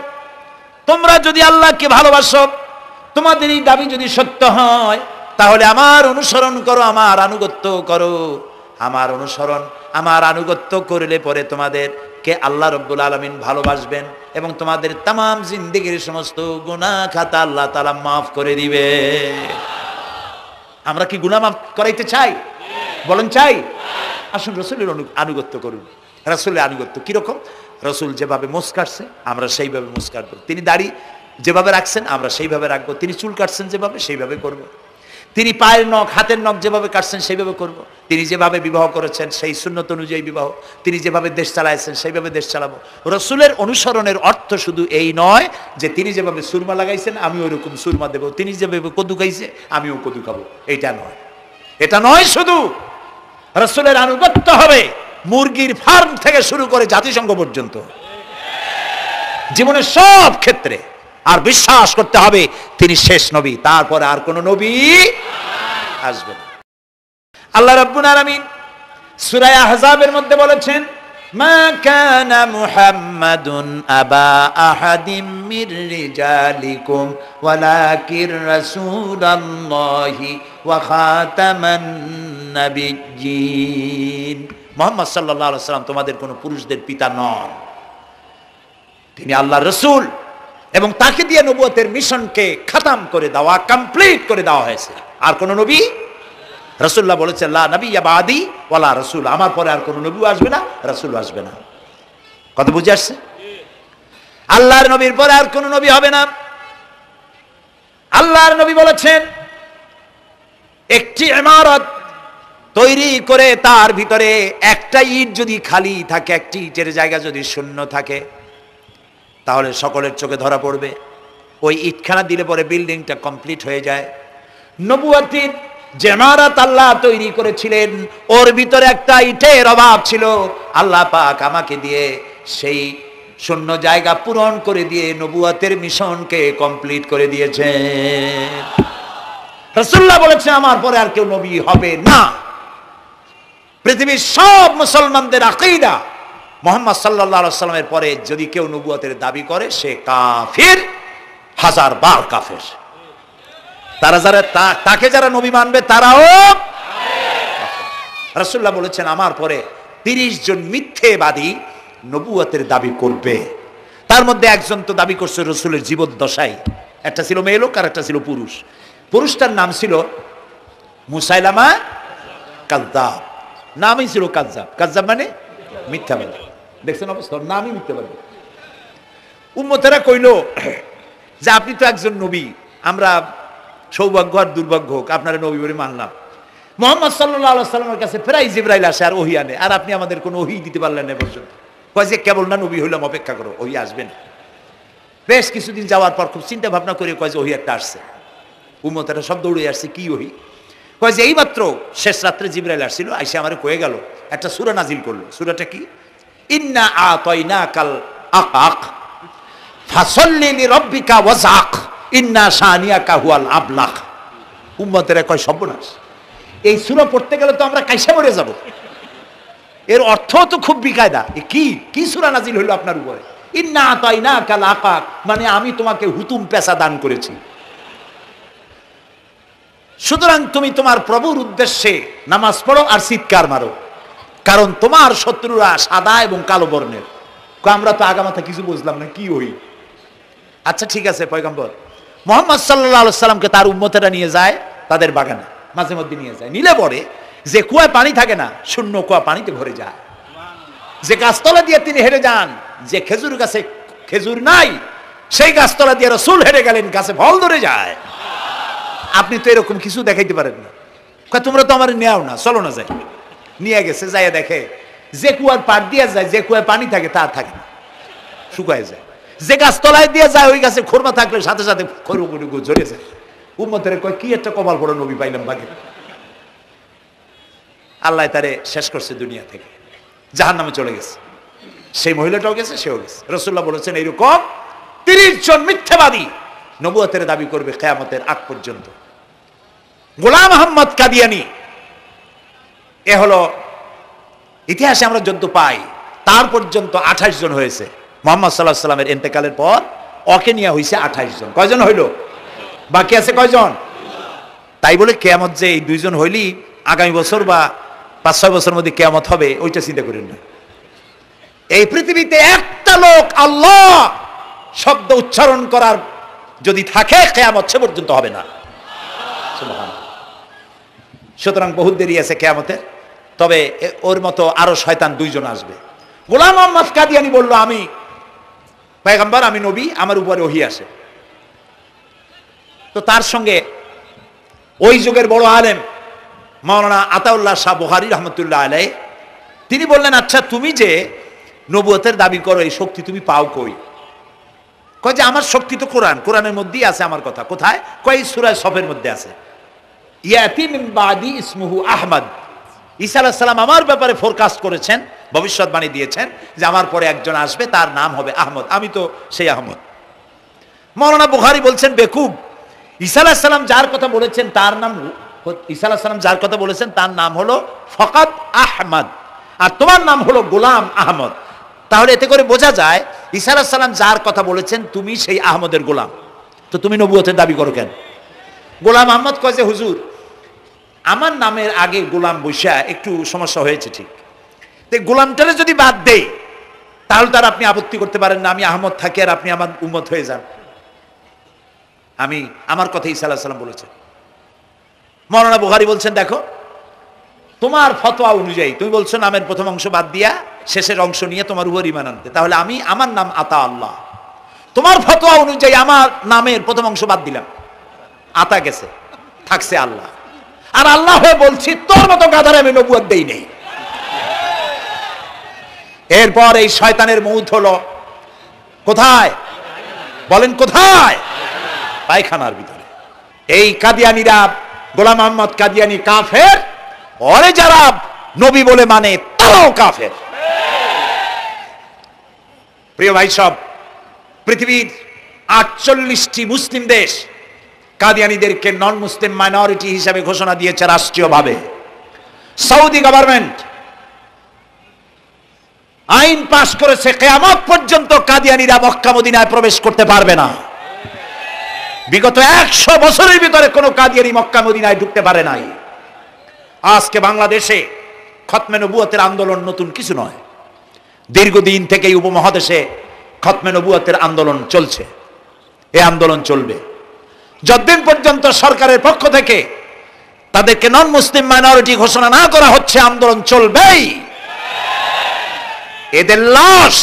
তোমরা যদি আল্লাহকে ভালোবাসো, তোমাদের এই দাবি যদি সত্য হয় তাহলে আমার অনুসরণ করো, আমার আনুগত্য করো। আমার অনুসরণ, আমার আনুগত্য করলে পরে তোমাদেরকে আল্লাহ রাব্বুল আলামিন ভালোবাসবেন এবং তোমাদের তামাম জিন্দেগির সমস্ত গুনাহ খাতা আল্লাহ তাআলা মাফ করে দিবে। আমরা কি গুনাহ মাফ করাইতে চাই? বলেন চাই? আসুন রাসূলের আনুগত্য করুন। রাসূলের আনুগত্য কিরকম? রাসূল যেভাবে মুছ কাটছে আমরা সেইভাবে মুছ কাটবো। তিনি দাড়ি যেভাবে রাখছেন আমরা সেইভাবে রাখবো। তিনি চুল কাটছেন যেভাবে সেইভাবে করব। তিনি পায়ের নখ, হাতের নখ যেভাবে কাটছেন সেইভাবে করব। তিনি যেভাবে বিবাহ করেছেন সেই সুন্নত অনুযায়ী বিবাহ, তিনি যেভাবে দেশ চালাইছেন সেইভাবে দেশ চালাবো। রাসূলের অনুসরণের অর্থ শুধু এই নয় যে তিনি যেভাবে সুরমা লাগাইছেন আমি ওইরকম সুরমা দেব, তিনি যেভাবে কদু খাইছে আমিও কদু খাবো, এটা নয়। এটা নয়, শুধু রাসূলের আনুগত্য হবে মুরগির ফার্ম থেকে শুরু করে জাতিসংঘ পর্যন্ত, জীবনের সব ক্ষেত্রে আর বিশ্বাস করতে হবে তিনি শেষ নবী, তারপরে আর কোন নবী আসবে না। আল্লাহ রাব্বুল আলামিন সূরা আহজাবের মধ্যে বলেছেন, মা কানা মুহাম্মাদুন আবা আহাদিম মির রিজালিকুম ওয়ালাকির রাসূলুল্লাহি ওয়া খাতামান নাবিয়্যিন। মুহাম্মদ সাল্লাল্লাহু আলাইহি ওয়াসাল্লাম তোমাদের কোন পুরুষদের পিতা নন, তিনি আল্লাহর রাসূল এবং তাকে দিয়ে নবুয়তের মিশনকে খতম করে দেওয়া, কমপ্লিট করে দেওয়া হয়েছে। আর কোন নবী, রাসূলুল্লাহ বলেছেন লা নবিয়্যা বাদি ওয়ালা রাসূল, আমার পরে আর কোন নবী আসবে না, রাসূল আসবে না। কথা বুঝে আসছে? আল্লাহর নবীর পরে আর কোন নবী হবে না। আল্লাহর নবী বলেছেন একটি ইমারত তৈরি করে তার ভিতরে একটা ইট যদি খালি থাকে, একটি ইটের জায়গা যদি শূন্য থাকে, তাহলে সকলের চোখে ধরা পড়বে। ওই ইটখানা দিলে পরে বিল্ডিংটা কমপ্লিট হয়ে যায়। নবুয়তের যে ইমারত আল্লাহ তৈরি করেছিলেন, ওর ভিতরে একটা ইটের অভাব ছিল। আল্লাহ পাক আমাকে দিয়ে সেই শূন্য জায়গা পূরণ করে দিয়ে নবুয়তের মিশনকে কমপ্লিট করে দিয়েছেন। রাসূলুল্লাহ বলেছেন আমার পরে আর কেউ নবী হবে না। পৃথিবীর সব মুসলমানদের আকীদা, মুহাম্মদ সাল্লাল্লাহু আলাইহি ওয়াসাল্লামের পরে যদি কেউ নবুয়তের দাবি করে সে কাফির, হাজার বার কাফির। তারা যারা তাকে যারা নবী মানবে তারাও। রাসূলুল্লাহ বলেছেন আমার পরে 30 জন মিথ্যেবাদী নবুয়তের দাবি করবে। তার মধ্যে একজন তো দাবি করছে রাসূলের জীবদ্দশায়, একটা ছিল মেয়ে লোক আর একটা ছিল পুরুষ। পুরুষটার নাম ছিল মুসাইলামা কাযযাব, নামই ছিল কাযযাব। কাযযাব মানে মিথ্যাবাদী। দেখছেন অবস্থা, নামই মিথ্যাবাদী। উম্মতেরা কইল যে আপনি তো একজন নবী, আমরা সৌভাগ্য আর দুর্ভাগ্য হোক আপনারা নবী বলে মানলাম। মুহাম্মদ সাল্লাল্লাহু আলাইহি ওয়াসাল্লামের কাছে প্রায় জিবরাইল আসে আর ওহী আনে, আর আপনি আমাদের কোনো ওহী দিতে পারলেন না পর্যন্ত। কয় যে কেবল না নবী হইলাম, অপেক্ষা করো, ওহী আসবে না। বেশ কিছুদিন যাওয়ার পর খুব চিন্তা ভাবনা করে কয় যে ওহী একটা আসছে। উম্মতেরা সব দৌড়ে আসছে, কি ওহী? কয় যে এইমাত্র শেষ রাত্রে জিবরাইল আসছিল, আইসা আমারে কয়ে গেল, একটা সূরা নাজিল করলো। সূরাটা কি? ইন্না আতাইনাকাল আকাক ফাসাল্লি লিরাব্বিকা ওয়াজআক ইন্না শানিয়াকা হুয়াল আবলাগ। উম্মতেরা কয় সর্বনাশ, এই সূরা পড়তে গেলে তো আমরা কাইসা মরে যাব। এর অর্থ তো খুব বিকায়দা। কি সূরা নাজিল হইল আপনার উপরে? ইন্না আতাইনাকাল আকাক, মানে আমি তোমাকে হুতুম পেশা দান করেছি, সুতরাং তুমি তোমার প্রভুর উদ্দেশ্যে নামাজ পড়ো আর চিৎকার মারো, কারণ তোমার শত্রুরা সাদা এবং কালো বর্ণের। আমরা তো আগামাথা কিছু বুঝলাম না, কি হই? আচ্ছা ঠিক আছে, পয়গম্বর মুহাম্মদ সাল্লাল্লাহু আলাইহি ওয়াসাল্লামকে তার উম্মতেরা নিয়ে যায় তাদের বাগানে, মাঝে মধ্যে নিয়ে যায়। নিলে পরে যে কুয়ায় পানি থাকে না, শূন্য কুয়া পানিতে ভরে যায়। যে গাছতলা দিয়ে তিনি হেঁটে যান, যে খেজুর গাছে খেজুর নাই, সেই গাছতলা দিয়ে রাসূল হেঁটে গেলেন, গাছে ফল ধরে যায়। আপনি তো এরকম কিছু দেখাইতে পারেন না। তোমরা তো আমার নেও না, চলো না যাই। নিয়ে গেছে, যাইয়া দেখে যে কুয়ার পাড় দিয়ে যায়, যে কুয়ায় পানি থাকে তার থাকে না, শুকায় যায়। যে গাছ তলায় দিয়ে যায়, ওই গাছে খোরমা থাকলে সাথে সাথে খরু ঝরে যায়। উম্মতের কয় কি একটা কপাল পড়া নবী পাইলাম বাগে। আল্লাহ তারে শেষ করছে দুনিয়া থেকে, জাহান্নামে চলে গেছে। সেই মহিলাটাও গেছে, সেও গেছে। রাসূলুল্লাহ বলেছেন এইরকম 30 জন মিথ্যাবাদী নবুয়তের দাবি করবে কিয়ামতের আগ পর্যন্ত। গোলাম আহমদ কাদিয়ানী, এ হলো ইতিহাসে আমরা যদ্দ পাই, তার পর্যন্ত 28 জন হয়েছে। মুহাম্মদ সাল্লাল্লাহু আলাইহি ওয়াসাল্লামের ইন্তেকালের পর ওকে নিয়ে হয়েছে 28 জন। কয়জন হইল? বাকি আছে কয়জন? তাই বলে কিয়ামত যে এই 2 জন হইলি আগামী বছর বা 5-6 বছরের মধ্যে কিয়ামত হবে, ওইটা চিন্তা করেন না। এই পৃথিবীতে একটা লোক আল্লাহ শব্দ উচ্চারণ করার যদি থাকে, কিয়ামত সে পর্যন্ত হবে না। সুবহানাল্লাহ। সুতরাং বহুত দেরি আছে কিয়ামতের। তবে ওর মতো আরো শয়তান 2 জন আসবে। গোলাম আহমদ কাদিয়ানী বলল, আমি পয়গম্বর, আমি নবী, আমার উপরে ওহী আসে। তো তার সঙ্গে ওই যুগের বড় আলেম মাওলানা আতাউল্লাহ শাহ বুখারী রহমতুল্লাহ আলাইহি, তিনি বললেন, আচ্ছা তুমি যে নবুয়তের দাবি করো, এই শক্তি তুমি পাও কই? কয় যে আমার শক্তি তো কোরআন, কোরআনের মধ্যেই আছে আমার কথা। কোথায়? কয় সূরা সফের মধ্যে আছে, ইয়াতি মিন বাদি ইসমুহু আহমদ। ঈসা আলাইহিস সালাম আমার ব্যাপারে ফোরকাস্ট করেছেন, ভবিষ্যৎবাণী দিয়েছেন যে আমার পরে একজন আসবে, তার নাম হবে আহমদ। আমি তো সেই আহমদ। মাওলানা বুখারী বলছেন বেকুব, ঈসা আলাইহিস সালাম যার কথা বলেছেন তার নাম, ঈসা আলাইহিস সালাম যার কথা বলেছেন তার নাম হলো ফকাত আহমদ, আর তোমার নাম হলো গোলাম আহমদ। তাহলে এতে করে বোঝা যায় ঈসা আলাইহিস সালাম যার কথা বলেছেন তুমি সেই আহমদের গোলাম, তো তুমি নবুয়তের দাবি করো কেন? গোলাম আহমদ কয় যে হুজুর আমার নামের আগে গোলাম বৈশা একটু সমস্যা হয়েছে, ঠিক, তো গোলামটারে যদি বাদ দেই তাহলে তার আপনি আপত্তি করতে পারেন না আমি আহমদ থাকি আর আপনি আমার উম্মত হয়ে যান। আমি আমার কথা ঈসা আলাইহিস সালাম বলেছেন। মাওলানা বুখারী বলছেন দেখো তোমার ফতোয়া অনুযায়ী তুমি বলছো নামের প্রথম অংশ বাদ দিয়া শেষের অংশ নিয়ে তোমার উপর ঈমান আনতে, তাহলে আমি আমার নাম আতা আল্লাহ, তোমার ফতোয়া অনুযায়ী আমার নামের প্রথম অংশ বাদ দিলাম, আতা গেছে, থাকছে আল্লাহ, আর আল্লাহ হয়ে বলছি তোর মতো গাধারে আমি নবুয়ত দেই নেই। এরপর এই শয়তানের মৌত হলো কোথায় বলেন, কোথায়? পায়খানার ভিতরে। এই কাদিয়ানীরা, গোলাম আহমদ কাদিয়ানী কাফের, ওরে যারা নবী বলে মানে তারাও কাফের। প্রিয় ভাই সব, পৃথিবীর 48টি মুসলিম দেশ কাদিয়ানীদেরকে নন মুসলিম মাইনরিটি হিসেবে ঘোষণা দিয়েছে রাষ্ট্রীয়ভাবে। সৌদি গভর্নমেন্ট আইন পাশ করেছে কিয়ামত পর্যন্ত কাদিয়ানীরা মক্কা মদিনায় প্রবেশ করতে পারবে না। বিগত 100 বছরের ভিতরে কোনো কাদিয়ানী মক্কা মদিনায় ঢুকতে পারে নাই। আজকে বাংলাদেশে খতমে নবুয়তের আন্দোলন নতুন কিছু নয়, দীর্ঘদিন থেকে এই উপমহাদেশে খতমে নবুয়তের আন্দোলন চলছে, এই আন্দোলন চলবে যতদিন পর্যন্ত সরকারের পক্ষ থেকে তাদেরকে নন মুসলিম মাইনরিটি ঘোষণা না করা হচ্ছে, আন্দোলন চলবেই। এদের লাশ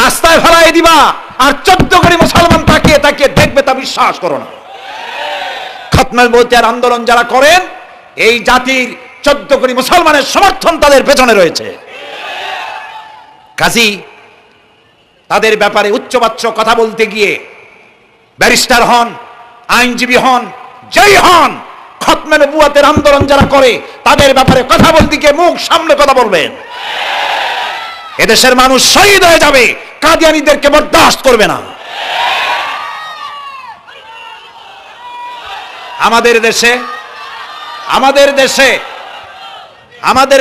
রাস্তায় ফেলাই দিবা আর 14 কোটি মুসলমান তাকিয়ে তাকিয়ে দেখবে, তা বিশ্বাস করো না। খতমে নবুয়তের আন্দোলন যারা করেন এই জাতির 14 কোটি মুসলমানের সমর্থন তাদের পেছনে রয়েছে। কাজী তাদের ব্যাপারে উচ্চবাচ্য কথা বলতে গিয়ে ব্যারিস্টার হন, আইনজীবী হন, যেই হন, খতমে নবুয়তের আন্দোলন যারা করে তাদের ব্যাপারে কথা বলতে গিয়ে মুখ সামনে কথা বলবেন। এদেশের মানুষ শহীদ হয়ে যাবে, কাদিয়ানীদেরকে বরদাস্ত করবে না। আমাদের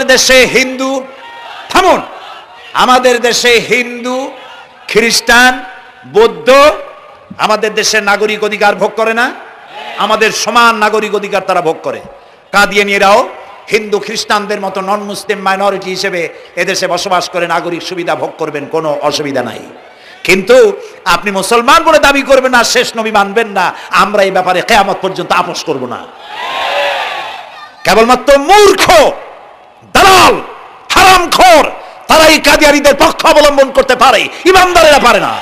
দেশে হিন্দু, থামুন, আমাদের দেশে হিন্দু, খ্রিস্টান, বৌদ্ধ আমাদের দেশের নাগরিক অধিকার ভোগ করে না? আমাদের সমান নাগরিক অধিকার তারা ভোগ করে। কাদিয়ানীরাও হিন্দু খ্রিস্টানদের মতো নন মুসলিম মাইনরিটি হিসেবে এদেশে বসবাস করে নাগরিক সুবিধা ভোগ করবেন, কোনো অসুবিধা নাই। কিন্তু আপনি মুসলমান বলে দাবি করবেন না, শেষ নবী মানবেন না, আমরা এই ব্যাপারে কিয়ামত পর্যন্ত আপোষ করব না। কেবলমাত্র মূর্খ, দালাল, হারামখোর তারা এই কাদিয়ানীদের পক্ষ অবলম্বন করতে পারে, ইমানদারেরা পারে না।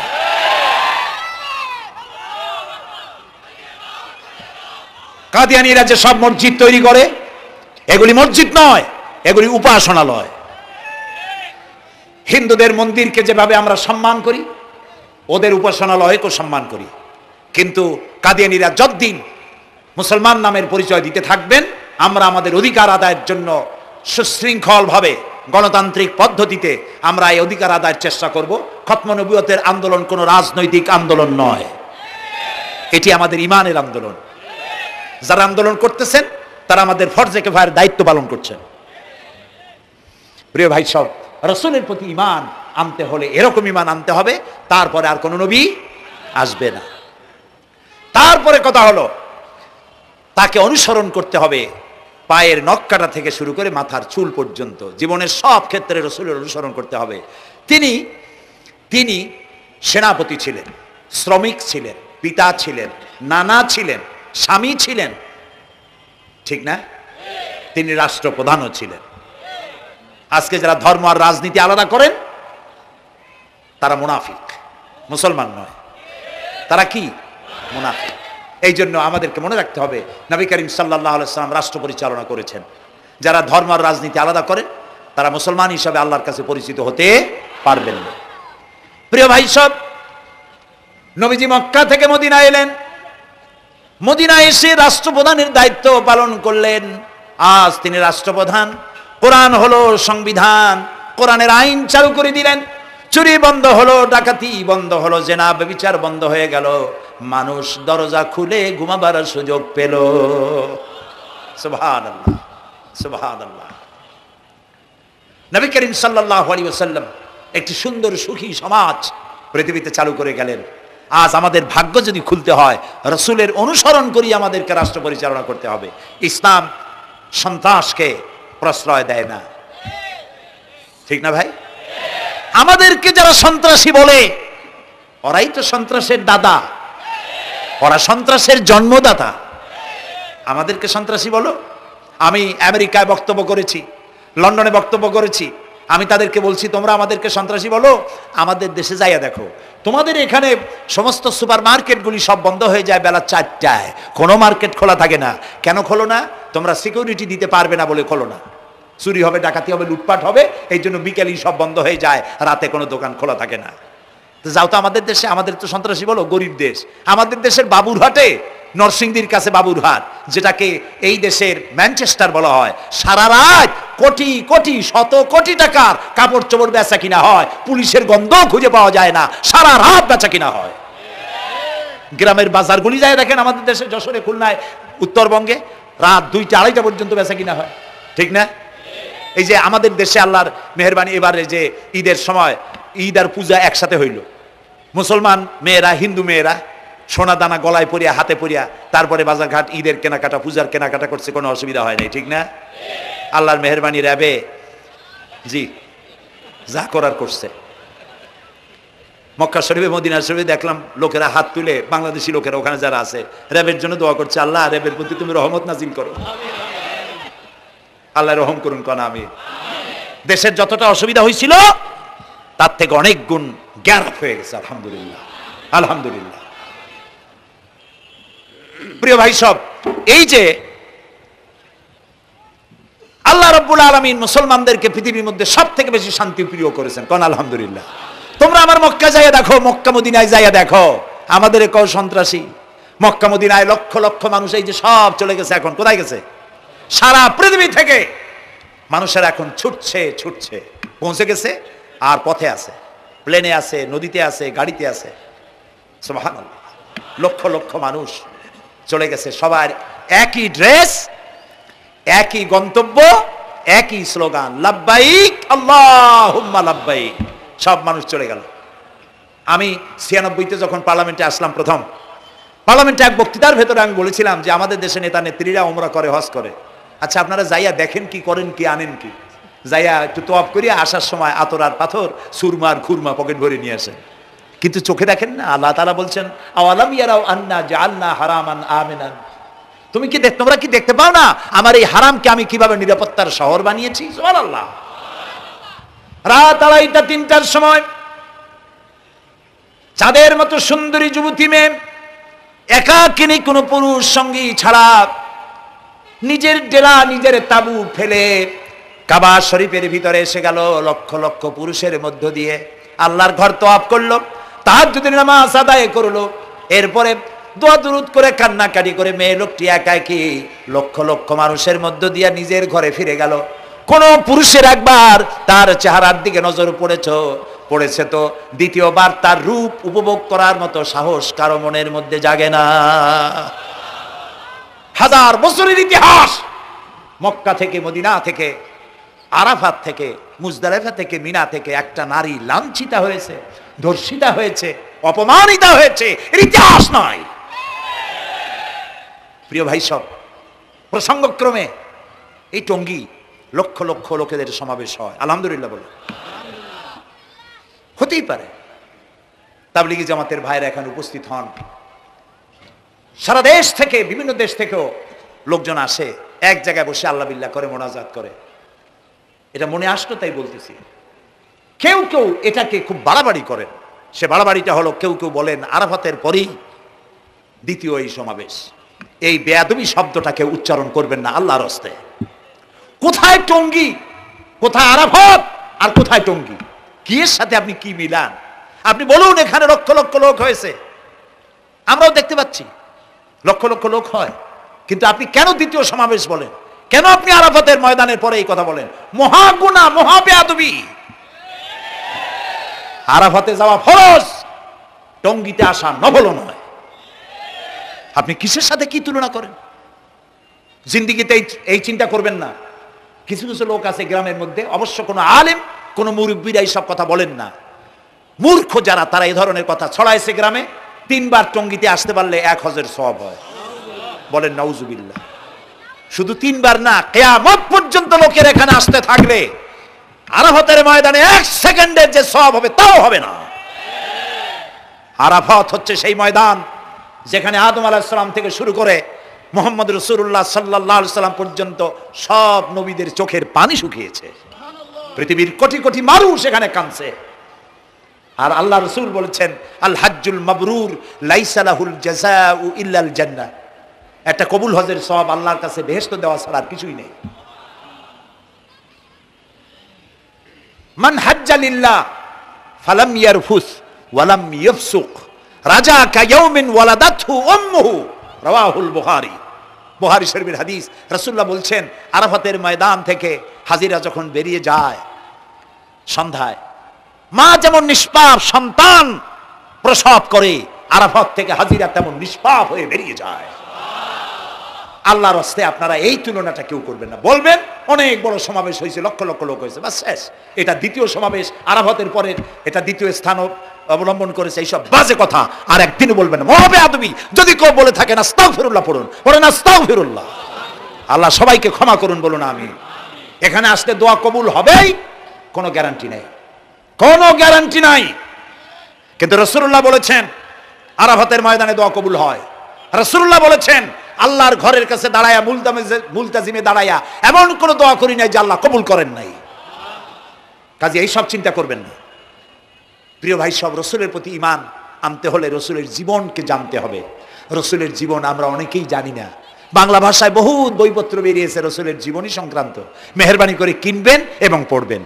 কাদিয়ানীরা যে সব মসজিদ তৈরি করে, এগুলি মসজিদ নয়, এগুলি উপাসনালয়। হিন্দুদের মন্দিরকে যেভাবে আমরা সম্মান করি, ওদের উপাসনালয়কে সম্মান করি। কিন্তু কাদিয়ানীরা যতদিন মুসলমান নামের পরিচয় দিতে থাকবেন, আমরা আমাদের অধিকার আদায়ের জন্য সুশৃঙ্খলভাবে গণতান্ত্রিক পদ্ধতিতে আমরা এই অধিকার আদায়ের চেষ্টা করব। খতমে নবুয়তের আন্দোলন কোনো রাজনৈতিক আন্দোলন নয়, এটি আমাদের ইমানের আন্দোলন। যারা আন্দোলন করতেছেন তারা আমাদের ফরজে কিফায়ার দায়িত্ব পালন করছেন। প্রিয় ভাই সব, রাসূলের প্রতি ঈমান আনতে হলে এরকম ঈমান আনতে হবে, তারপরে আর কোনো নবী আসবে না। তারপরে কথা হলো তাকে অনুসরণ করতে হবে পায়ের নখকাটা থেকে শুরু করে মাথার চুল পর্যন্ত, জীবনের সব ক্ষেত্রে রাসূলের অনুসরণ করতে হবে। তিনি সেনাপতি ছিলেন, শ্রমিক ছিলেন, পিতা ছিলেন, নানা ছিলেন, স্বামী ছিলেন, ঠিক না? তিনি রাষ্ট্রপ্রধানও ছিলেন। আজকে যারা ধর্ম আর রাজনীতি আলাদা করেন তারা মুনাফিক, মুসলমান নয়, তারা কি? মুনাফিক। এই জন্য আমাদেরকে মনে রাখতে হবে নবী করিম সাল্লাল্লাহু আলাইহি ওয়াসাল্লাম রাষ্ট্র পরিচালনা করেছেন। যারা ধর্ম আর রাজনীতি আলাদা করেন তারা মুসলমান হিসাবে আল্লাহর কাছে পরিচিত হতে পারবেন না। প্রিয় ভাই সব, নবীজি মক্কা থেকে মদিনা এলেন, মদিনায় এসে রাষ্ট্রপ্রধানের দায়িত্ব পালন করলেন। আজ তিনি রাষ্ট্রপ্রধান, কোরআন হলো সংবিধান, কোরআনের আইন চালু করে দিলেন। চুরি বন্ধ হলো, ডাকাতি বন্ধ হলো, জেনা ব্যভিচার বন্ধ হয়ে গেল, মানুষ দরজা খুলে ঘুমাবার সুযোগ পেল। সুবহানাল্লাহ, সুবহানাল্লাহ। নবী করিম সাল্লাল্লাহু আলাইহি ওয়াসাল্লাম একটি সুন্দর সুখী সমাজ পৃথিবীতে চালু করে গেলেন। আজ আমাদের ভাগ্য যদি খুলতে হয়, রাসূলের অনুসরণ করি আমাদেরকে রাষ্ট্র পরিচালনা করতে হবে। ইসলাম সন্ত্রাসকে প্রশ্রয় দেয় না, ঠিক না ভাই? আমাদেরকে যারা সন্ত্রাসী বলে, ওরাই তো সন্ত্রাসের দাদা, ওরা সন্ত্রাসের জন্মদাতা। আমাদেরকে সন্ত্রাসী বলো? আমি আমেরিকায় বক্তব্য করেছি, লন্ডনে বক্তব্য করেছি, আমি তাদেরকে বলছি তোমরা আমাদেরকে সন্ত্রাসী বলো, আমাদের দেশে যাইয়া দেখো, তোমাদের এখানে সমস্ত সুপার মার্কেটগুলি সব বন্ধ হয়ে যায় বেলা 4টায়, কোনো মার্কেট খোলা থাকে না। কেন খোলো না? তোমরা সিকিউরিটি দিতে পারবে না বলে খোলো না। চুরি হবে, ডাকাতি হবে, লুটপাট হবে, এই জন্য বিকেলই সব বন্ধ হয়ে যায়, রাতে কোনো দোকান খোলা থাকে না। তো যাও তো আমাদের দেশে, আমাদের তো সন্ত্রাসী বলো, গরিব দেশ। আমাদের দেশের বাবুরহাটে, নরসিংদীর কাছে বাবুরহাট, যেটাকে এই দেশের ম্যানচেস্টার বলা হয়, সারা রাত কোটি কোটি শত কোটি টাকার কাপড় চোপড় বেচা কিনা হয়, পুলিশের গন্ধ খুঁজে পাওয়া যায় না, সারা রাত বেচা কিনা হয়। গ্রামের বাজারগুলি যায় দেখেন আমাদের দেশে, যশোরে, খুলনায়, উত্তরবঙ্গে রাত 2টা 2:30 পর্যন্ত বেচা কিনা হয়, ঠিক না? এই যে আমাদের দেশে আল্লাহর মেহেরবানি, এবারে যে ঈদের সময় ঈদ আর পূজা একসাথে হইল, মুসলমান মেয়েরা, হিন্দু মেয়েরা সোনা দানা গলায় পরিয়া, হাতে পরিয়া, তারপরে বাজারঘাট ঈদের কেনাকাটা, পূজার কেনাকাটা করছে, কোনো অসুবিধা হয় নাই, ঠিক না? আল্লাহর মেহেরবানি র্যাবে জি যা করার করছে। মক্কা শরীফে, মদিনা শরীফে দেখলাম লোকেরা হাত তুলে, বাংলাদেশি লোকেরা ওখানে যারা আছে, র্যাবের জন্য দোয়া করছে, আল্লাহ র্যাবের প্রতি তুমি রহমত নাজিল করো, আল্লাহ রহম করুন কনা। আমি দেশের যতটা অসুবিধা হয়েছিল তার থেকে অনেক গুণ জ্ঞান হয়ে গেছে, আলহামদুলিল্লাহ, আলহামদুলিল্লাহ। প্রিয় ভাই সব, এই যে আল্লাহ রাব্বুল আলামিন মুসলমানদেরকে পৃথিবীর মধ্যে সব থেকে বেশি শান্তি প্রিয় করেছেন, কোন আলহামদুলিল্লাহ। তোমরা আমার মক্কা যাইয়া দেখো, মক্কা মদিনায় যাইয়া দেখো, আমাদের কেউ সন্ত্রাসী? মক্কা মদিনায় লক্ষ লক্ষ মানুষ এই যে সব চলে গেছে, এখন কোথায় গেছে? সারা পৃথিবী থেকে মানুষেরা এখন ছুটছে ছুটছে, পৌঁছে গেছে, আর পথে আছে, প্লেনে আছে, নদীতে আছে, গাড়িতে আছে। সুবহানাল্লাহ, লক্ষ লক্ষ মানুষ চলে গেছে, সবার একই ড্রেস, একই গন্তব্য, একই স্লোগান, লাব্বাইক আল্লাহুম্মা লাব্বাইক। সব মানুষ চলে গেল। আমি 96-তে যখন পার্লামেন্টে আসলাম, প্রথম পার্লামেন্টে এক বক্তৃতার ভেতরে আমি বলেছিলাম যে আমাদের দেশে নেতা নেত্রীরা উমরা করে, হজ করে। আচ্ছা, আপনারা যাইয়া দেখেন কি, করেন কি, আনেন কি? যাইয়া একটু তোয়াব করিয়া আসার সময় আতর আর পাথর, সুরমার খুরমা পকেট ভরে নিয়ে আসেন, কিন্তু চোখে দেখেন না। আল্লাহ তাআলা বলছেন, আওয়ালাম ইয়ারাউ আন্না জাআলনা হারামান আমিনান। তোমরা কি দেখতে পাও না আমার এই হারামকে আমি কিভাবে নিরাপত্তার শহর বানিয়েছি? সুবহানাল্লাহ। রাত 2:30-3টার সময় চাঁদের মতো সুন্দরী যুবতী মেয়ে, একাকিনী, কোনো পুরুষ সঙ্গী ছাড়া, নিজের ডেরা, নিজের তাবু ফেলে কাবা শরীফের ভিতরে এসে গেল, লক্ষ লক্ষ পুরুষের মধ্য দিয়ে আল্লাহর ঘর তওয়াফ করলো, তাহাজ্জুদের নামাজ আদায় করলো, এরপরে দোয়া দুরুদ করে কান্নাকাটি করে মেয়ে লোকটি একাকী লক্ষ লক্ষ মানুষের মধ্য দিয়ে নিজের ঘরে ফিরে গেল। কোন পুরুষের একবার তার চেহারার দিকে নজর পড়েছে তো দ্বিতীয়বার তার রূপ উপভোগ করার মতো সাহস কারো মনের মধ্যে জাগে না। হাজার বছরের ইতিহাস, মক্কা থেকে, মদিনা থেকে, আরাফাত থেকে, মুজদালিফা থেকে, মিনা থেকে একটা নারী লাঞ্ছিতা হয়েছে, ধর্ষিতা হয়েছে, অপমানিতা হয়েছে, এর ইতিহাস নয়। প্রিয় ভাই সব, প্রসঙ্গক্রমে এই টঙ্গী লক্ষ লক্ষ লোকেদের সমাবেশ হয়, আলহামদুলিল্লাহ বলে। হতেই পারে তাবলিগি জামাতের ভাইরা এখানে উপস্থিত হন, সারা দেশ থেকে, বিভিন্ন দেশ থেকেও লোকজন আসে, এক জায়গায় বসে আল্লাহ বিল্লাহ করে, মোনাজাত করে। এটা মনে আসলো তাই বলতেছি। কেউ কেউ এটাকে খুব বাড়াবাড়ি করেন। সে বাড়াবাড়িটা হলো, কেউ কেউ বলেন আরাফাতের পরেই দ্বিতীয় এই সমাবেশ। এই বেয়াদবি শব্দটাকে উচ্চারণ করবেন না আল্লাহর হস্তে। কোথায় টঙ্গী, কোথায় আরাফাত, আর কোথায় টঙ্গী? কি এর সাথে আপনি কি মিলান? আপনি বলুন, এখানে লক্ষ লক্ষ লোক হয়েছে, আমরাও দেখতে পাচ্ছি লক্ষ লক্ষ লোক হয়, কিন্তু আপনি কেন দ্বিতীয় সমাবেশ বলেন? কেন আপনি আরাফাতের ময়দানের পরে এই কথা বলেন? মহা গুনাহ, মহা বেয়াদবি। আরাফাতে যাওয়া ফরজ, টঙ্গিতে আসা নফল নয়। আপনি কিসের সাথে কি তুলনা করেন? জিন্দিগিতে এই চিন্তা করবেন না। কিছু কিছু লোক আছে গ্রামের মধ্যে, অবশ্য কোনো আলেম কোনো মুরব্বীরা এইসব কথা বলেন না, মূর্খ যারা তারা এই ধরনের কথা ছড়াইছে গ্রামে। 3 বার টঙ্গিতে আসতে পারলে 1 হজের সওয়াব হয়। বলেন নাউজুবিল্লাহ। শুধু 3 বার না, কিয়ামত পর্যন্ত লোকের এখানে আসতে থাকলে আরাফাতের ময়দানে 1 সেকেন্ডের যে সওয়াব হবে তাও হবে না। আরাফাত হচ্ছে সেই ময়দান যেখানে আদম আলাইহিস সালাম থেকে শুরু করে মুহাম্মদ রাসূলুল্লাহ সাল্লাল্লাহু আলাইহি সাল্লাম পর্যন্ত সব নবীদের চোখের পানি শুকিয়েছে। পৃথিবীর কোটি কোটি মানুষ এখানে কাঁদছে। আর আল্লাহ রাসূল বলেছেন, আল হাজ্জুল মাবরুর লাইসা লাহুল জাযাউ ইল্লাল জান্নাহ। একটা কবুল হজের সওয়াব আল্লাহর কাছে বেহেশত দেওয়া ছাড়া আর কিছুই নেই। মান হাজ্জা লিল্লাহ ফালাম ইয়ারফুস ওয়ালাম ইয়াফসুক রাজাকা ইয়াউমিন ওয়ালাদাতহু উম্মুহু, রাওয়াহুল বুখারী। বুখারী শরীফের হাদিস। রাসূলুল্লাহ বলছেন, আরাফাতের ময়দান থেকে হাজিরা যখন বেরিয়ে যায় সন্ধ্যায়, মা যেমন নিষ্পাপ সন্তান প্রসব করে, আরাফাত থেকে হাজিরা তেমন নিষ্পাপ হয়ে বেরিয়ে যায়। আল্লাহর রাস্তায় আপনারা এই তুলনাটা কেউ করবেন না। বলবেন অনেক বড় সমাবেশ হয়েছে, লক্ষ লক্ষ লোক হয়েছে, বাস শেষ। এটা দ্বিতীয় সমাবেশ, আরাফাতের পরের এটা দ্বিতীয় স্থান অবলম্বন করেছে। এইসব বাজে কথা আর একদিনও বলবেন না। মহাবেয়াদবি যদি কেউ বলে থাকেন, আস্তাগফিরুল্লাহ পড়ুন, পড়েন আস্তাগফিরুল্লাহ। আল্লাহ সবাইকে ক্ষমা করুন, বলুন আমিন। এখানে আসলে দোয়া কবুল হবেই, কোনো গ্যারান্টি নেই, কোনো গ্যারান্টি নাই। কিন্তু রাসূলুল্লাহ বলেছেন আরাফাতের ময়দানে দোয়া কবুল হয়। রাসূলুল্লাহ বলেছেন, আল্লাহর ঘরের কাছে দাঁড়ায়া মুলতাজিমে দাঁড়ায়া এমন কোন দোয়া করি নাই যে আল্লাহ কবুল করেন নাই। কাজে এইসব চিন্তা করবেন না। প্রিয় ভাই, সব রসুলের প্রতি ঈমান আনতে হলে রসুলের জীবনকে জানতে হবে। রসুলের জীবন আমরা অনেকেই জানি না। বাংলা ভাষায় বহুত বইপত্র বেরিয়েছে রসুলের জীবনী সংক্রান্ত। মেহেরবানি করে কিনবেন এবং পড়বেন।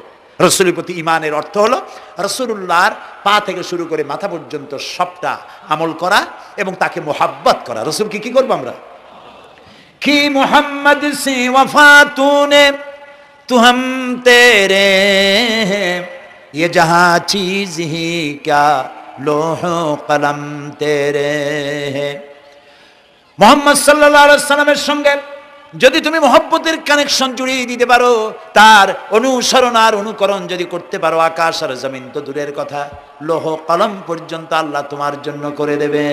রসুলের প্রতি ঈমানের অর্থ হলো রসুলুল্লাহর পা থেকে শুরু করে মাথা পর্যন্ত সবটা আমল করা এবং তাকে মোহাব্বত করা। রসুলকে কি করবো আমরা? কি মোহাম্মদ সে ওয়াফা তূনে তু হাম তেরে ये जहाँ चीज ही क्या लोह कलम तेरे है। মোহাম্মদ সাল্লাল্লাহু আলাইহি ওয়াসাল্লামের সঙ্গে যদি তুমি মহব্বতের কানেকশন জুড়িয়ে দিতে পারো, তার অনুসরণ আর অনুকরণ যদি করতে পারো, আকাশ আর জমিন তো দূরের কথা, লোহ কলম পর্যন্ত আল্লাহ তোমার জন্য করে দেবে।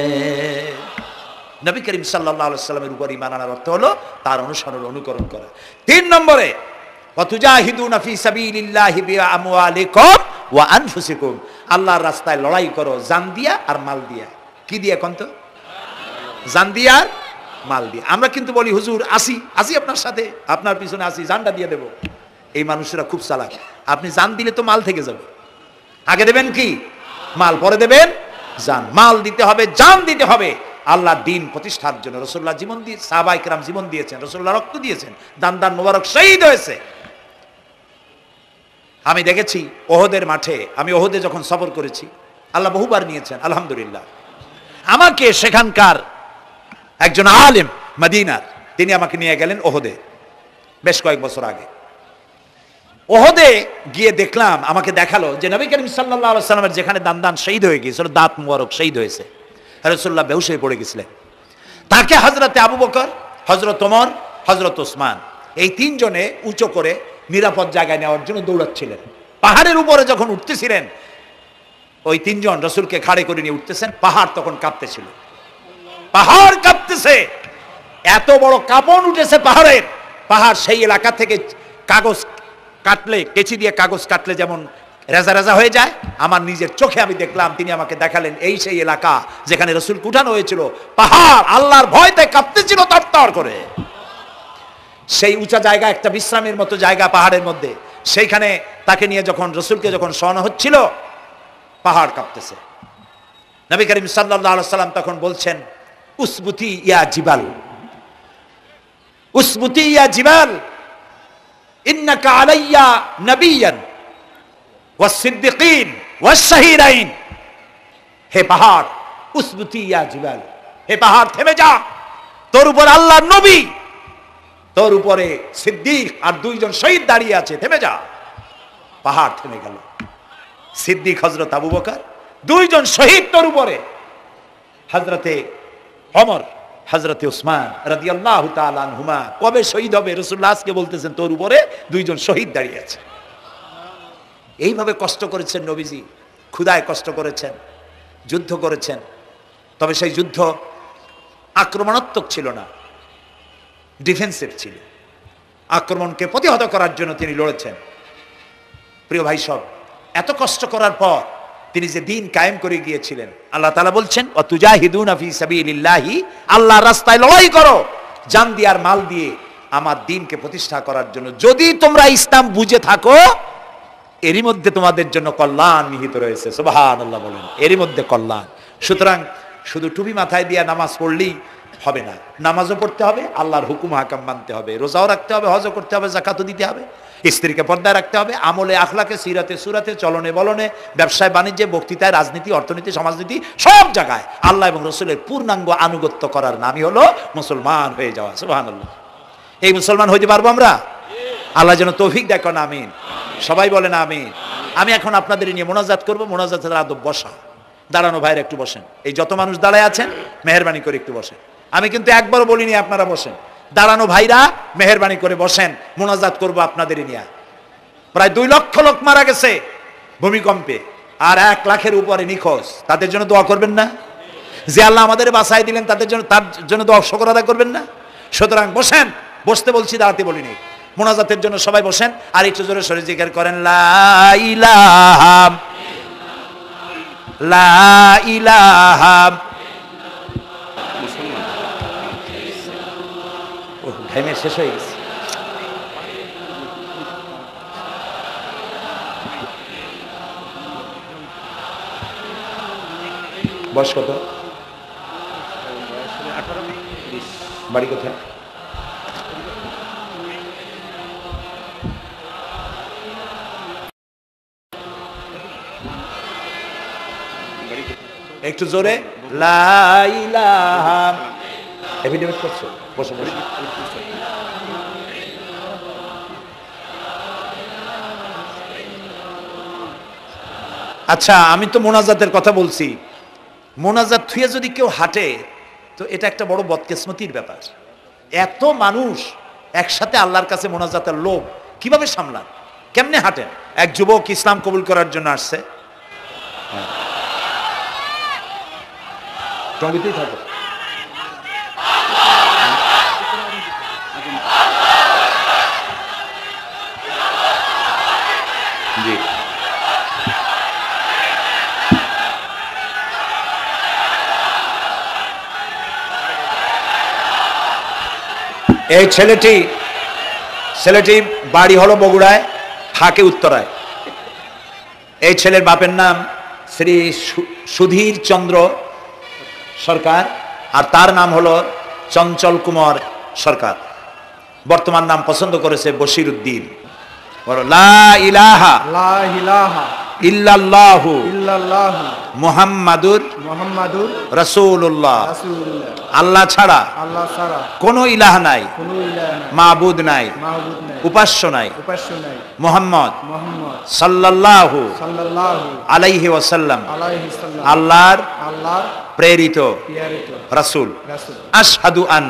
নবী করিম সাল্লাল্লাহু আলাইহি ওয়াসাল্লামের উপর ঈমান আনার অর্থ হলো তার অনুসরণ অনুকরণ করা। 3 নম্বরে ওয়াতুজাহিদুনা ফি সাবিলিল্লাহি বিআমওয়ালিকুম ওয়া আনফুসিকুম। আল্লাহর রাস্তায় লড়াই করো জান দিয়া আর মাল দিয়া। কি দিয়া কোন তো? জান দিয়া আর মাল দিয়া। আমরা কিন্তু বলি হুজুর আসি আপনার সাথে, আপনার পিছনে আসি, জানটা দিয়ে দেব। এই মানুষরা খুব চালাক। আপনি জান দিলে তো মাল থেকে যাবে। আগে দেবেন কি? মাল, পরে দেবেন জান। মাল দিতে হবে, জান দিতে হবে আল্লাহর দ্বীন প্রতিষ্ঠার জন্য। রাসূলুল্লাহ জীবন দিয়ে, সাহাবায়ে কেরাম জীবন দিয়েছেন, রাসূলুল্লাহ রক্ত দিয়েছেন, দান মোবারক শহীদ হয়েছে। আমি দেখেছি ওহদের মাঠে, আমি ওহদে যখন সফর করেছি, আল্লাহ বহুবার নিয়েছেন আলহামদুলিল্লাহ। আমাকে সেখানকার একজন আলেম মদিনার, তিনি আমাকে নিয়ে গেলেন ওহদে বেশ কয়েক বছর আগে। ওহদে গিয়ে দেখলাম, আমাকে দেখালো যে নবী করিম সাল্লাল্লাহু আলাইহি ওয়াসাল্লামের যেখানে দান শহীদ হয়ে গিয়েছিল, দাঁত মুবারক শহীদ হয়েছে, রাসূলুল্লাহ বেহুশ হয়ে পড়ে গেছিলেন। তাকে হযরতে আবু বকর, হযরত ওমর, হযরত ওসমান এই 3 জনে উঁচু করে নিরাপদ জায়গায় নেওয়ার জন্য দৌড়াচ্ছিলেন। পাহাড়ের উপরে যখন উঠতেছিলেন, ওই 3 জন রাসূলকে খাড়ে করে নিয়ে উঠতেছেন। পাহাড় তখন কাঁপতেছিল, পাহাড় কাঁপতেছে, এত বড় কাঁপন উঠেছে পাহাড়ের। পাহাড় সেই এলাকা থেকে কাগজ কাটলে, কেচি দিয়ে কাগজ কাটলে যেমন রেজা রেজা হয়ে যায়, আমার নিজের চোখে আমি দেখলাম। তিনি আমাকে দেখালেন এই সেই এলাকা যেখানে রাসূলকে উঠানো হয়েছিল। পাহাড় আল্লাহর ভয়তে কাঁপতেছিল তরতর করে। সেই উঁচা জায়গা, একটা বিশ্রামের মতো জায়গা পাহাড়ের মধ্যে, সেইখানে তাকে নিয়ে যখন রাসূলকে যখন শোয়ানো হচ্ছিল, পাহাড় কাঁপতেছে। নবী করিম সাল্লাল্লাহু আলাইহি ওয়াসাল্লাম তখন বলছেন, উসবুতি ইয়া জিবাল, উসবুতি ইয়া জিবাল, ইন্নাকা আলাইয়া নবিয়ান ওয়াস সিদ্দিকিন ওয়াস শাহীদাইন। হে পাহাড়, উসবুতি ইয়া জিবাল, হে পাহাড় থেমে যা, তোর উপর আল্লাহর নবী, তোর উপরে সিদ্দিক আর 2 জন শহীদ দাঁড়িয়ে আছে, থেমে যা। পাহাড় থেমে গেল। সিদ্দিক হযরত আবু বকর, দুইজন শহীদ তোর উপরে, হযরতে ওমর, হযরতে উসমান রাদিয়াল্লাহু তাআলা আনহুমা। কবে শহীদ হবে রাসূলুল্লাহ আজকে বলতেছেন তোর উপরে দুইজন শহীদ দাঁড়িয়ে আছে। এইভাবে কষ্ট করেছেন নবীজি, ক্ষুধায় কষ্ট করেছেন, যুদ্ধ করেছেন। তবে সেই যুদ্ধ আক্রমণাত্মক ছিল না, ডিফেন্সিভ ছিল। আক্রমণকে প্রতিহত করার জন্য তিনি লড়েছেন। প্রিয় ভাই সব, এত কষ্ট করার পর তিনি যে দিন কায়েম করে গিয়েছিলেন, আল্লাহ তাআলা বলছেন ওয়াতুজাহিদুনা ফি সাবিলিল্লাহি, আল্লাহর রাস্তায় লড়াই করো জান দিয়ে আর মাল দিয়ে আমার দ্বীনকে প্রতিষ্ঠা করার জন্য। যদি তোমরা ইসলাম বুঝে থাকো এরই মধ্যে তোমাদের জন্য কল্যাণ নিহিত রয়েছে। সুবহানাল্লাহ বলেন, এরই মধ্যে কল্যাণ। সুতরাং শুধু টুপি মাথায় দিয়ে নামাজ পড়লেই হবে না, নামাজও পড়তে হবে, আল্লাহর হুকুম হাকাম মানতে হবে, রোজাও রাখতে হবে, হজও করতে হবে, যাকাতও দিতে হবে, স্ত্রীকে পর্দায় রাখতে হবে, আমলে আখলাকে, সিরাতে সুরাতে, চলনে বলনে, ব্যবসায় বাণিজ্যে, বক্তৃতায়, রাজনীতি, অর্থনীতি, সমাজনীতি, সব জায়গায় আল্লাহ এবং রসুলের পূর্ণাঙ্গ আনুগত্য করার নামই হলো মুসলমান হয়ে যাওয়া। সুবহানাল্লাহ। এই মুসলমান হইতে পারবো আমরা? আল্লাহ যেন তৌফিক দেয়, কোন আমিন। সবাই বলেন আমিন। আমি এখন আপনাদের নিয়ে মোনাজাত করবো। মোনাজাতের আদব বসা, দাঁড়ানো ভাইরা একটু বসেন। এই যত মানুষ দাঁড়ায় আছেন মেহেরবানি করে একটু বসেন। আমি কিন্তু একবারও বলিনি আপনারা বসেন। দাঁড়ানো ভাইরা মেহেরবানি করে বসেন, মোনাজাত করবো আপনাদের নিয়ে। প্রায় 2 লক্ষ লোক মারা গেছে ভূমিকম্পে, আর 1 লাখের উপরে নিখোঁজ। তাদের জন্য দোয়া করবেন না? যে আল্লাহ আমাদের বাঁচাই দিলেন তাদের জন্য, তার জন্য দোয়া শুকর আদায় করবেন না? সুতরাং বসেন, বসতে বলছি, দাঁড়াতে বলিনি। মোনাজাতের জন্য সবাই বসেন, আর একটু জোরে সরে জিকির করেন লা ইলাহা লা ইলাহা। ঘামে শেষ হয়ে গেছে। বয়স কত? বাড়ি কোথায়? একটু জোরে লা ইলাহা। এফিডেভিট করছো? বসো বসো। আচ্ছা, আমি তো মোনাজাতের কথা বলছি। মোনাজাত থুয়ে যদি কেউ হাঁটে তো এটা একটা বড় বদকিসমতির ব্যাপার। এত মানুষ একসাথে আল্লাহর কাছে মোনাজাতের লোক কিভাবে সামলান? কেমনে হাঁটেন? এক যুবক ইসলাম কবুল করার জন্য আসছে। টঙ্গিতেই থাকো। জি, এই ছেলেটি বাড়ি হলো বগুড়ায়, থাকে উত্তরায়। এই ছেলের বাপের নাম শ্রী সুধীর চন্দ্র সরকার, আর তার নাম হলো চঞ্চল কুমার সরকার। বর্তমান নাম পছন্দ করেছে বশির উদ্দিন। বলো লা ইলাহা ইল্লাল্লাহু মুহাম্মাদুর রাসূলুল্লাহ। আল্লাহ ছাড়া কোনো ইলাহ নাই, মাবুদ নাই, উপাস্য নাই। মুহাম্মদ সাল্লাল্লাহু আলাইহি ওয়াসাল্লাম আল্লাহর প্রেরিত রাসূল। আশহাদু আন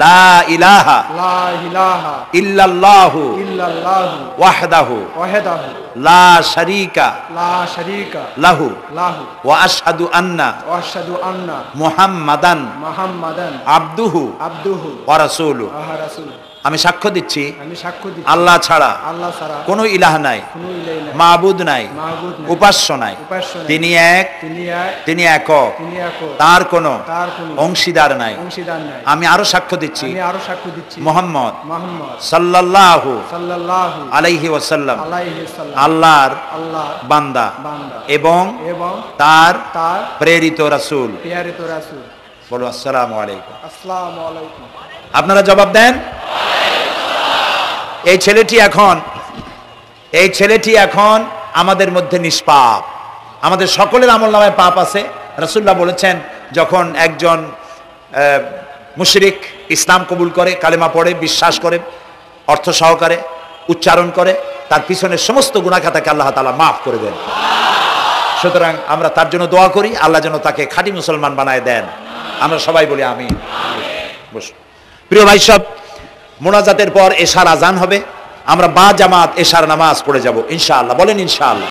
লা ইলাহা ইল্লাল্লাহু ওয়াহদাহু লা শারীকা লাহু ওয়া আশহাদু আন্না মুহাম্মাদান আবদুহু ওয়া রাসূলুহু। আমি সাক্ষ্য দিচ্ছি আল্লাহ ছাড়া কোনো ইলাহ নাই, মাবুদ নাই, উপাস্য নাই। তিনি এক, তিনি একক, তার কোনো অংশীদার নাই। আমি আরো সাক্ষ্য দিচ্ছি মুহাম্মদ সাল্লাল্লাহু আলাইহি ওয়াসাল্লাম আল্লাহর বান্দা এবং তার প্রেরিত রাসূল। বলো আসসালামু আলাইকুম। আপনারা জবাব দেন। এই ছেলেটি এখন আমাদের মধ্যে নিষ্পাপ। আমাদের সকলের আমলনামায় পাপ আছে। রাসূলুল্লাহ বলেছেন, যখন একজন মুশরিক ইসলাম কবুল করে, কালেমা পড়ে, বিশ্বাস করে, অর্থ সহকারে উচ্চারণ করে, তার পিছনের সমস্ত গুনাহ খাতাকে আল্লাহ তাআলা মাফ করে দেন। সুতরাং আমরা তার জন্য দোয়া করি, আল্লাহ যেন তাকে খাঁটি মুসলমান বানায় দেন। আমরা সবাই বলি আমিন। বসুন। প্রিয় ভাই সব, মোনাজাতের পর এশার আজান হবে, আমরা বা জামাত এশার নামাজ পড়ে যাব ইনশাআল্লাহ। বলেন ইনশাআল্লাহ।